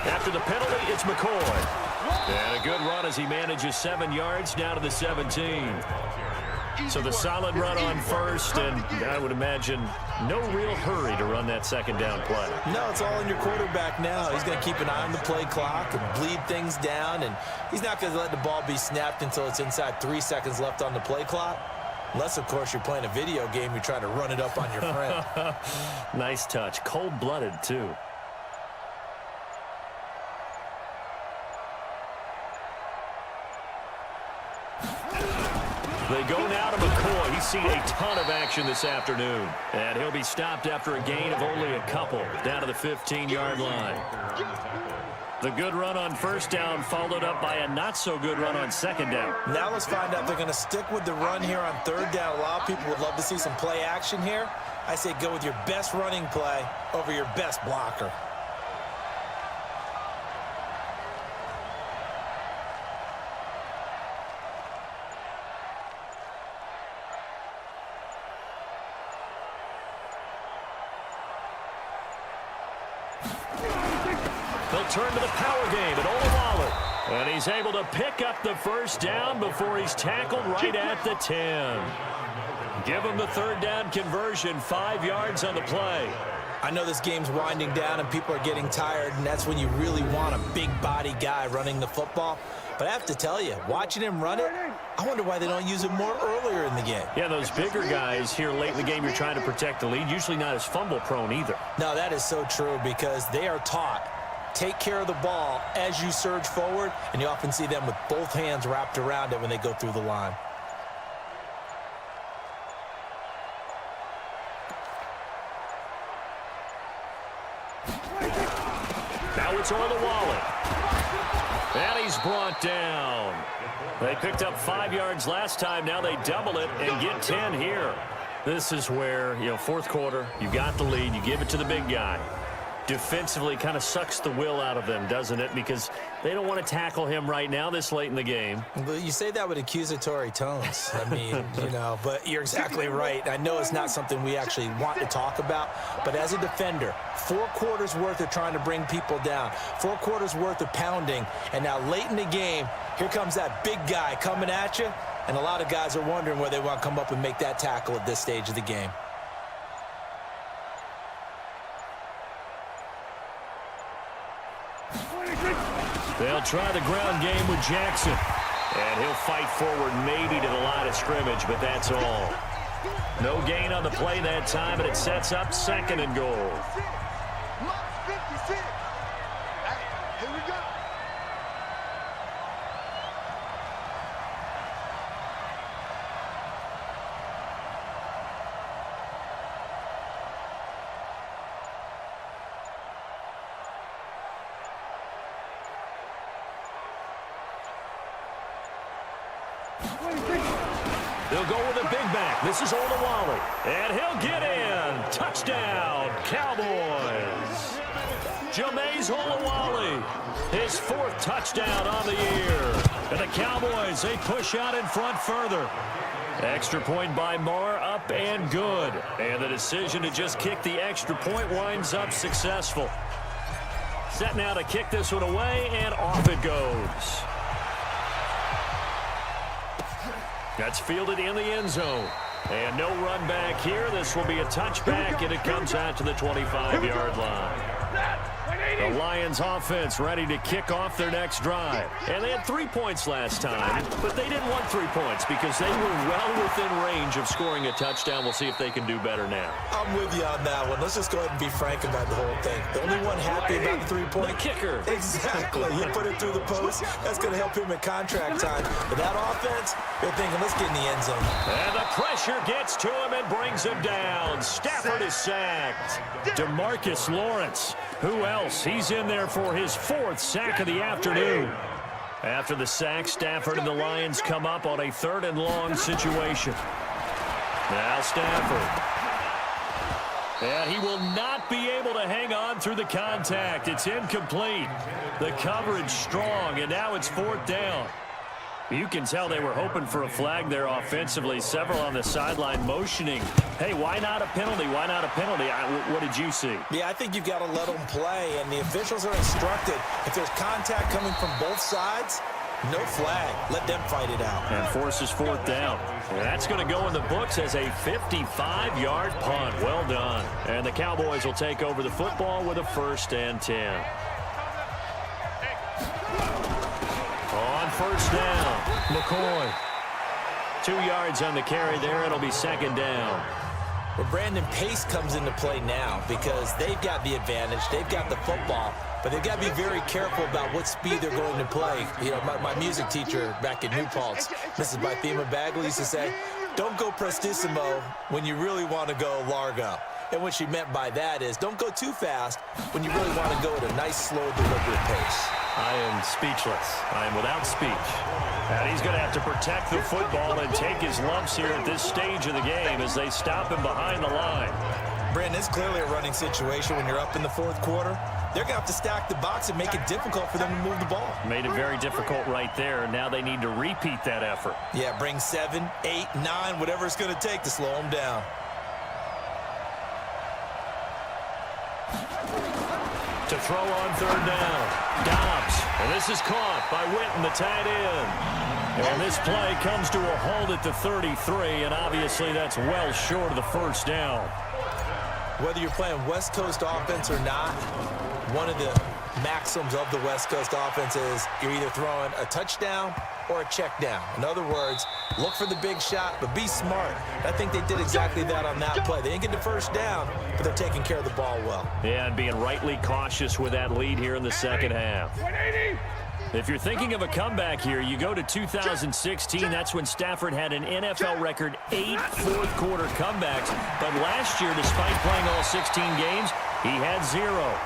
After the penalty, it's McCoy. And a good run as he manages 7 yards down to the 17. So the solid run on first, and I would imagine no real hurry to run that second down play. No, it's all in your quarterback now. He's going to keep an eye on the play clock and bleed things down, and he's not going to let the ball be snapped until it's inside 3 seconds left on the play clock. Unless, of course, you're playing a video game, you're trying to run it up on your friend. Nice touch. Cold-blooded, too. They go now to McCoy. He's seen a ton of action this afternoon. And he'll be stopped after a gain of only a couple, down to the 15-yard line. The good run on first down followed up by a not-so-good run on second down. Now let's find out if they're going to stick with the run here on third down. A lot of people would love to see some play action here. I say go with your best running play over your best blocker. They'll turn to the power game at Olawale. And he's able to pick up the first down before he's tackled right at the 10. Give him the third down conversion, 5 yards on the play. I know this game's winding down and people are getting tired, and that's when you really want a big body guy running the football. But I have to tell you, watching him run it, I wonder why they don't use him more earlier in the game. Yeah, those bigger guys here late in the game, you're trying to protect the lead, usually not as fumble prone either. No, that is so true because they are taught take care of the ball as you surge forward, and you often see them with both hands wrapped around it when they go through the line. Now it's Olawale. And he's brought down. They picked up 5 yards last time. Now they double it and get 10 here. This is where, fourth quarter, you got the lead. You give it to the big guy. Defensively kind of sucks the will out of them, doesn't it? Because they don't want to tackle him right now this late in the game. But you say that with accusatory tones. I mean, but you're exactly right. I know it's not something we actually want to talk about, but as a defender, 4 quarters worth of trying to bring people down, 4 quarters worth of pounding, and now late in the game, here comes that big guy coming at you, and a lot of guys are wondering where they want to come up and make that tackle at this stage of the game. They'll try the ground game with Jackson. And he'll fight forward maybe to the line of scrimmage, but that's all. No gain on the play that time, and it sets up 2nd and goal. Here we go. They'll go with a big back. This is Olawale. And he'll get in. Touchdown, Cowboys. Jameis Olawale, his 4th touchdown on the year. And the Cowboys, they push out in front further. Extra point by Marr, up and good. And the decision to just kick the extra point winds up successful. Set now to kick this one away, and off it goes. That's fielded in the end zone. And no run back here. This will be a touchback, and it comes out to the 25-yard line. The Lions offense ready to kick off their next drive. And they had 3 points last time, but they didn't want 3 points because they were well within range of scoring a touchdown. We'll see if they can do better now. I'm with you on that one. Let's just go ahead and be frank about the whole thing. The only one happy about the 3-point. The kicker. Exactly. You put it through the post. That's going to help him in contract time. But that offense, they're thinking, let's get in the end zone. And the pressure gets to him and brings him down. Stafford is sacked. DeMarcus Lawrence. Who else? He's in there for his 4th sack of the afternoon. After the sack, Stafford and the Lions come up on a 3rd and long situation. Now Stafford. And he will not be able to hang on through the contact. It's incomplete. The coverage strong, and now it's 4th down. You can tell they were hoping for a flag there offensively. Several on the sideline motioning. Hey, why not a penalty? Why not a penalty? What did you see? Yeah, I think you've got to let them play, and the officials are instructed. If there's contact coming from both sides, no flag. Let them fight it out. And forces 4th down. And that's going to go in the books as a 55-yard punt. Well done. And the Cowboys will take over the football with a 1st and 10. On 1st down, McCoy. 2 yards on the carry there. It'll be 2nd down. Well, Brandon, pace comes into play now because they've got the advantage. They've got the football, but they've got to be very careful about what speed they're going to play. You know, my music teacher back in New Paltz, Mrs. Bythema Bagley, used to say, don't go prestissimo when you really want to go largo. And what she meant by that is don't go too fast when you really want to go at a nice, slow, deliberate pace. I am speechless. I am without speech. And he's going to have to protect the football and take his lumps here at this stage of the game as they stop him behind the line. Brandon, it's clearly a running situation when you're up in the 4th quarter. They're going to have to stack the box and make it difficult for them to move the ball. Made it very difficult right there. Now they need to repeat that effort. Yeah, bring 7, 8, 9, whatever it's going to take to slow them down. To throw on 3rd down. Dobbs. And this is caught by Witten, the tight end. And this play comes to a halt at the 33, and obviously that's well short of the 1st down. Whether you're playing West Coast offense or not, one of the maxims of the West Coast offense is you're either throwing a touchdown or a check down. In other words, look for the big shot, but be smart. I think they did exactly that on that play. They didn't get the 1st down, but they're taking care of the ball well. Yeah, and being rightly cautious with that lead here in the 2nd half. If you're thinking of a comeback here, you go to 2016. That's when Stafford had an NFL record 8 4th-quarter comebacks. But last year, despite playing all 16 games, he had 0.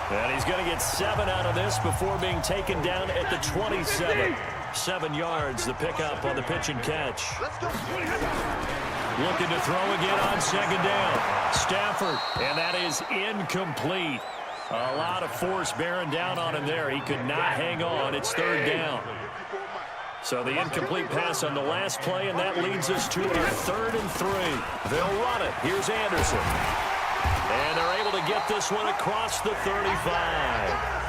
And he's going to get 7 out of this before being taken down at the 27. 7 yards, the pickup on the pitch and catch. Looking to throw again on 2nd down. Stafford, and that is incomplete. A lot of force bearing down on him there. He could not hang on. It's 3rd down. So the incomplete pass on the last play, and that leads us to a 3rd and 3. They'll run it. Here's Anderson. And they're able to get this one across the 35.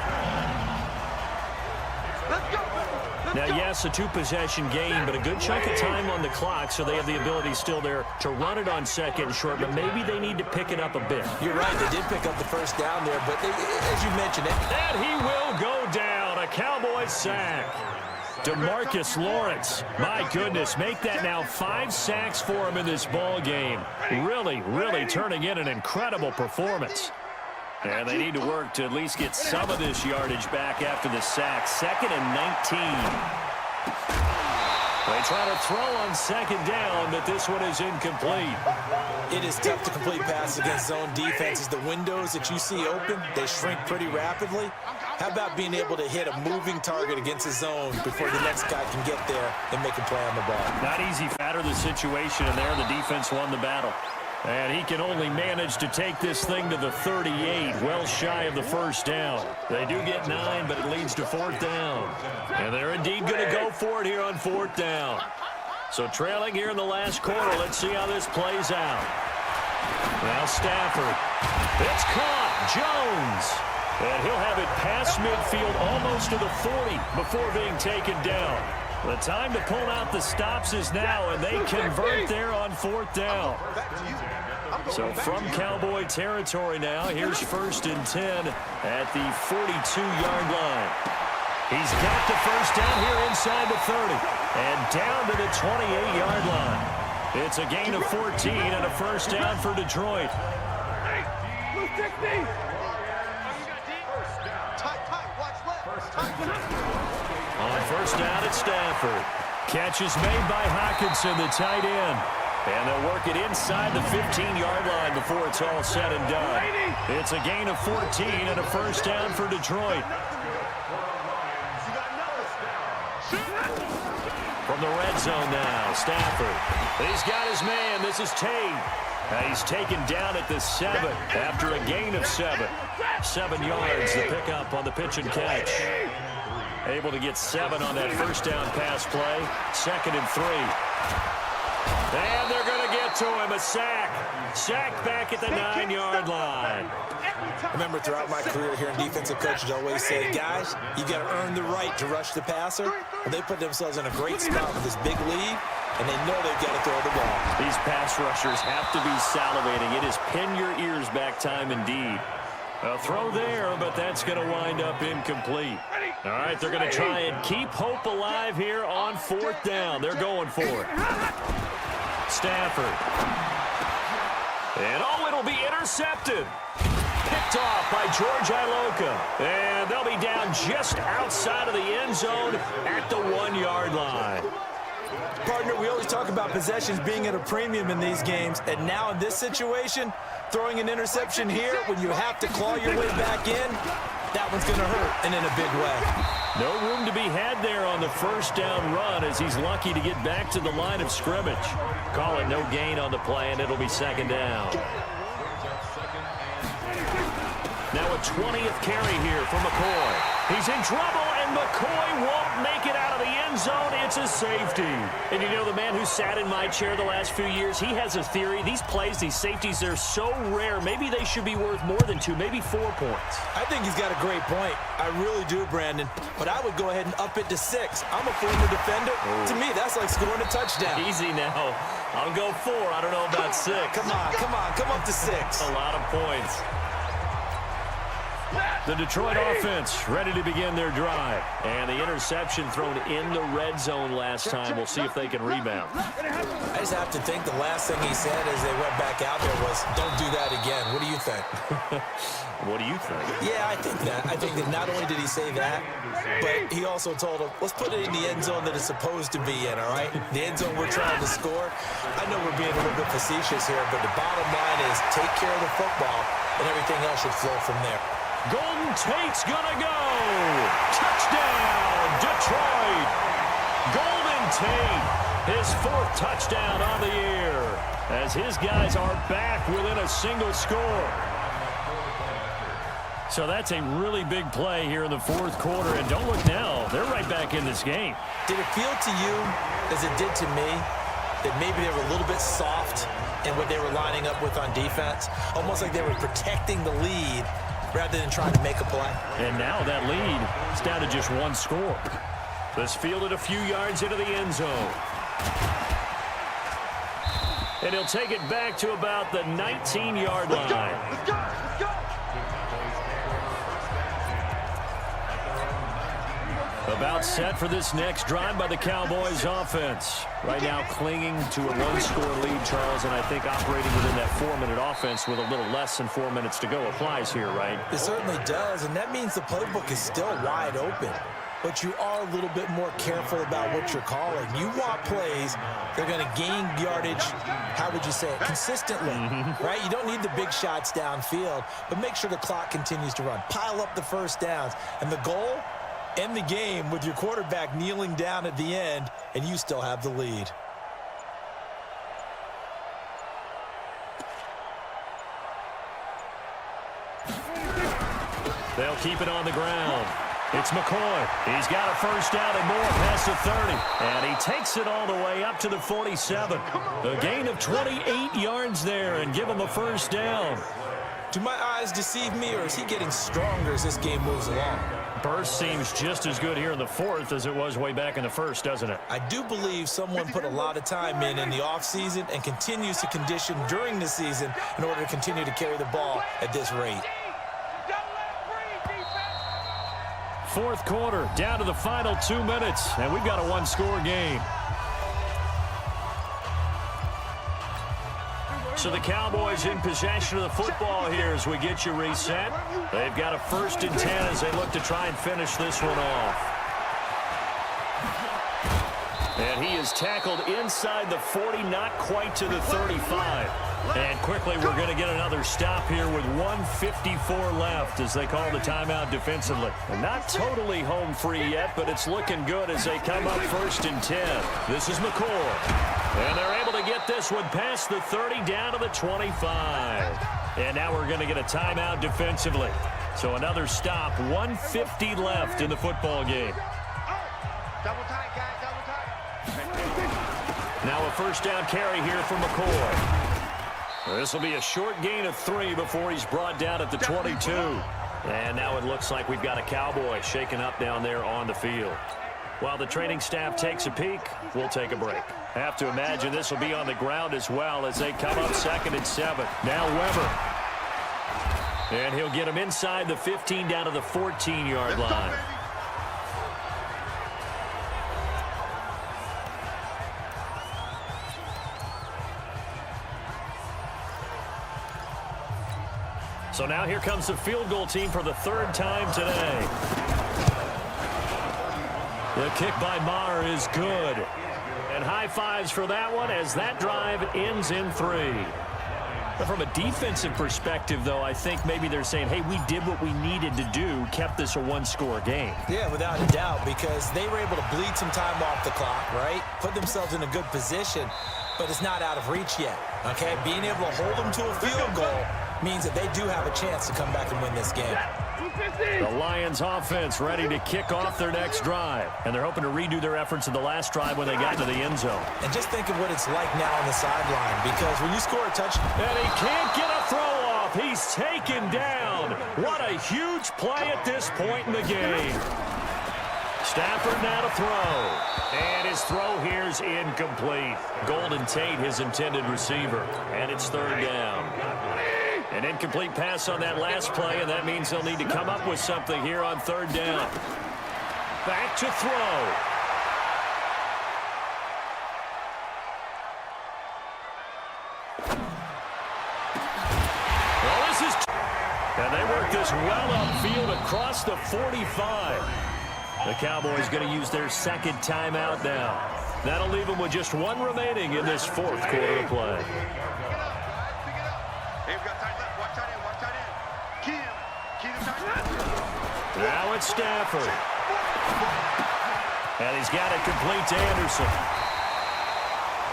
Now, yes, a 2-possession game, but a good chunk of time on the clock, so they have the ability still there to run it on 2nd and short, but maybe they need to pick it up a bit. You're right. They did pick up the 1st down there, but as you mentioned, and he will go down. A Cowboys sack. DeMarcus Lawrence, my goodness, make that now 5 sacks for him in this ball game. Really, really turning in an incredible performance. And they need to work to at least get some of this yardage back after the sack. 2nd and 19. They try to throw on 2nd down, but this one is incomplete. It is tough to complete passes against zone defenses. The windows that you see open, they shrink pretty rapidly. How about being able to hit a moving target against a zone before the next guy can get there and make a play on the ball? Not easy fatter the situation, and there the defense won the battle. And he can only manage to take this thing to the 38, well shy of the 1st down. They do get 9, but it leads to 4th down. And they're indeed going to go for it here on 4th down. So trailing here in the last quarter, let's see how this plays out. Now Stafford. It's caught. Jones. And he'll have it past midfield almost to the 40 before being taken down. The time to pull out the stops is now, and they convert there on 4th down. So from Cowboy territory now, here's 1st and 10 at the 42-yard line. He's got the first down here inside the 30 and down to the 28-yard line. It's a gain of 14 and a first down for Detroit. On first down, it's Stafford. Catch is made by Hockenson, the tight end. And they'll work it inside the 15-yard line before it's all said and done. It's a gain of 14 and a first down for Detroit. From the red zone now, Stafford. He's got his man. This is Tate. He's taken down at the 7 after a gain of 7. 7 yards, the pickup on the pitch and catch. Able to get 7 on that first down pass play. 2nd and 3. And they're going to get to him. A sack. Sack back at the 9-yard line. I remember throughout my career here in defensive coaches always say, guys, you got to earn the right to rush the passer. But they put themselves in a great spot with this big lead, and they know they've got to throw the ball. These pass rushers have to be salivating. It is pin your ears back time indeed. A throw there, but that's going to wind up incomplete. All right, they're going to try and keep hope alive here on 4th down. They're going for it. Stafford. And it'll be intercepted. Picked off by George Iloka. And they'll be down just outside of the end zone at the 1-yard line. Partner, we always talk about possessions being at a premium in these games, and now in this situation, throwing an interception here when you have to claw your way back in, that one's going to hurt, and in a big way. No room to be had there on the first down run as he's lucky to get back to the line of scrimmage. Call it no gain on the play, and it'll be 2nd down. Now a 20th carry here for McCoy. He's in trouble, and McCoy won't make it out of the end zone. It's a safety. And you know, the man who sat in my chair the last few years, he has a theory. These plays, these safeties, they're so rare. Maybe they should be worth more than 2, maybe 4 points. I think he's got a great point. I really do, Brandon. But I would go ahead and up it to 6. I'm a former defender. To me, that's like scoring a touchdown. Easy now. I'll go 4. I don't know about 6. Come on. Come up to 6. A lot of points. The Detroit offense ready to begin their drive. And the interception thrown in the red zone last time. We'll see if they can rebound. I just have to think the last thing he said as they went back out there was, don't do that again. What do you think? What do you think? Yeah, I think that. I think that not only did he say that, but he also told him, let's put it in the end zone that it's supposed to be in, all right? The end zone we're trying to score. I know we're being a little bit facetious here, but the bottom line is take care of the football, and everything else should flow from there. Golden Tate's gonna go. Touchdown, Detroit. Golden Tate, his 4th touchdown on the year, as his guys are back within a single score. So that's a really big play here in the 4th quarter, and don't look now, they're right back in this game. Did it feel to you, as it did to me, that maybe they were a little bit soft in what they were lining up with on defense? Almost like they were protecting the lead rather than trying to make a play. And now that lead is down to just 1 score. This fielded a few yards into the end zone. And he'll take it back to about the 19-yard line. Let's go! About set for this next drive by the Cowboys offense. Right now clinging to a 1-score lead, Charles, and I think operating within that 4-minute offense with a little less than 4 minutes to go applies here, right? It certainly does, and that means the playbook is still wide open. But you are a little bit more careful about what you're calling. You want plays, they're going to gain yardage, how would you say it, consistently, right? You don't need the big shots downfield, but make sure the clock continues to run. Pile up the first downs, and the goal, end the game with your quarterback kneeling down at the end, and you still have the lead. They'll keep it on the ground. It's McCoy. He's got a first down and more past the 30. And he takes it all the way up to the 47. A gain of 28 yards there and give him a first down. Do my eyes deceive me, or is he getting stronger as this game moves along? Burst seems just as good here in the fourth as it was way back in the first, doesn't it? I do believe someone put a lot of time in the offseason and continues to condition during the season in order to continue to carry the ball at this rate. Fourth quarter, down to the final 2 minutes, and we've got a one-score game. So the Cowboys in possession of the football here as we get you reset. They've got a 1st and 10 as they look to try and finish this one off. And he is tackled inside the 40, not quite to the 35. And quickly we're going to get another stop here with 1:54 left as they call the timeout defensively. And not totally home free yet, but it's looking good as they come up 1st and 10. This is McCoy. And they're able to get this one past the 30 down to the 25. And now we're going to get a timeout defensively. So another stop, 1:50 left in the football game. Double tight, guys, double tight. Now a 1st down carry here for McCoy. This will be a short gain of 3 before he's brought down at the 22. And now it looks like we've got a Cowboy shaken up down there on the field. While the training staff takes a peek, we'll take a break. Have to imagine this will be on the ground as well as they come up 2nd and 7. Now Weber. And he'll get him inside the 15 down to the 14-yard line. So now here comes the field goal team for the 3rd time today. The kick by Maher is good. And high fives for that one as that drive ends in 3. But from a defensive perspective, though, I think maybe they're saying, hey, we did what we needed to do, kept this a one-score game. Yeah, without a doubt, because they were able to bleed some time off the clock, right? Put themselves in a good position, but it's not out of reach yet, okay? Being able to hold them to a field goal means that they do have a chance to come back and win this game. The Lions offense ready to kick off their next drive. And they're hoping to redo their efforts in the last drive when they got to the end zone. And just think of what it's like now on the sideline, because when you score a touchdown... And he can't get a throw off. He's taken down. What a huge play at this point in the game. Stafford now to throw. And his throw here is incomplete. Golden Tate, his intended receiver. And it's 3rd down. An incomplete pass on that last play, and that means they'll need to come up with something here on 3rd down. Back to throw. Well, this is... And they work this well upfield across the 45. The Cowboys going to use their 2nd timeout now. That'll leave them with just 1 remaining in this 4th quarter of play. Now it's Stafford. And he's got it complete to Anderson.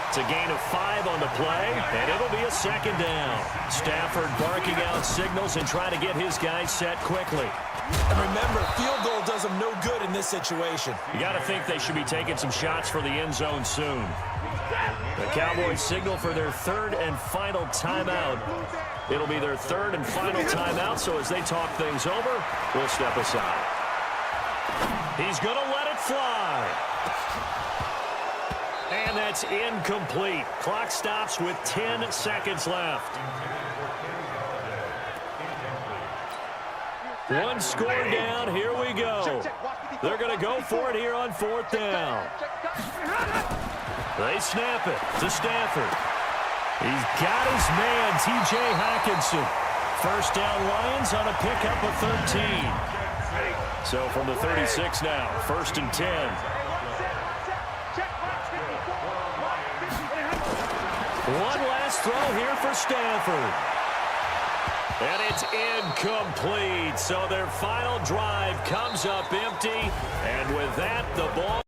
It's a gain of 5 on the play, and it'll be a 2nd down. Stafford barking out signals and trying to get his guys set quickly. And remember, field goal does them no good in this situation. You got to think they should be taking some shots for the end zone soon. The Cowboys signal for their 3rd and final timeout. It'll be their 3rd and final timeout, so as they talk things over, we'll step aside. He's going to let it fly. And that's incomplete. Clock stops with 10 seconds left. 1 score down. Here we go. They're going to go for it here on 4th down. They snap it to Stafford. He's got his man, T.J. Hockenson. 1st down Lions on a pickup of 13. So from the 36 now, 1st and 10. One last throw here for Stafford. And it's incomplete. So their final drive comes up empty. And with that, the ball...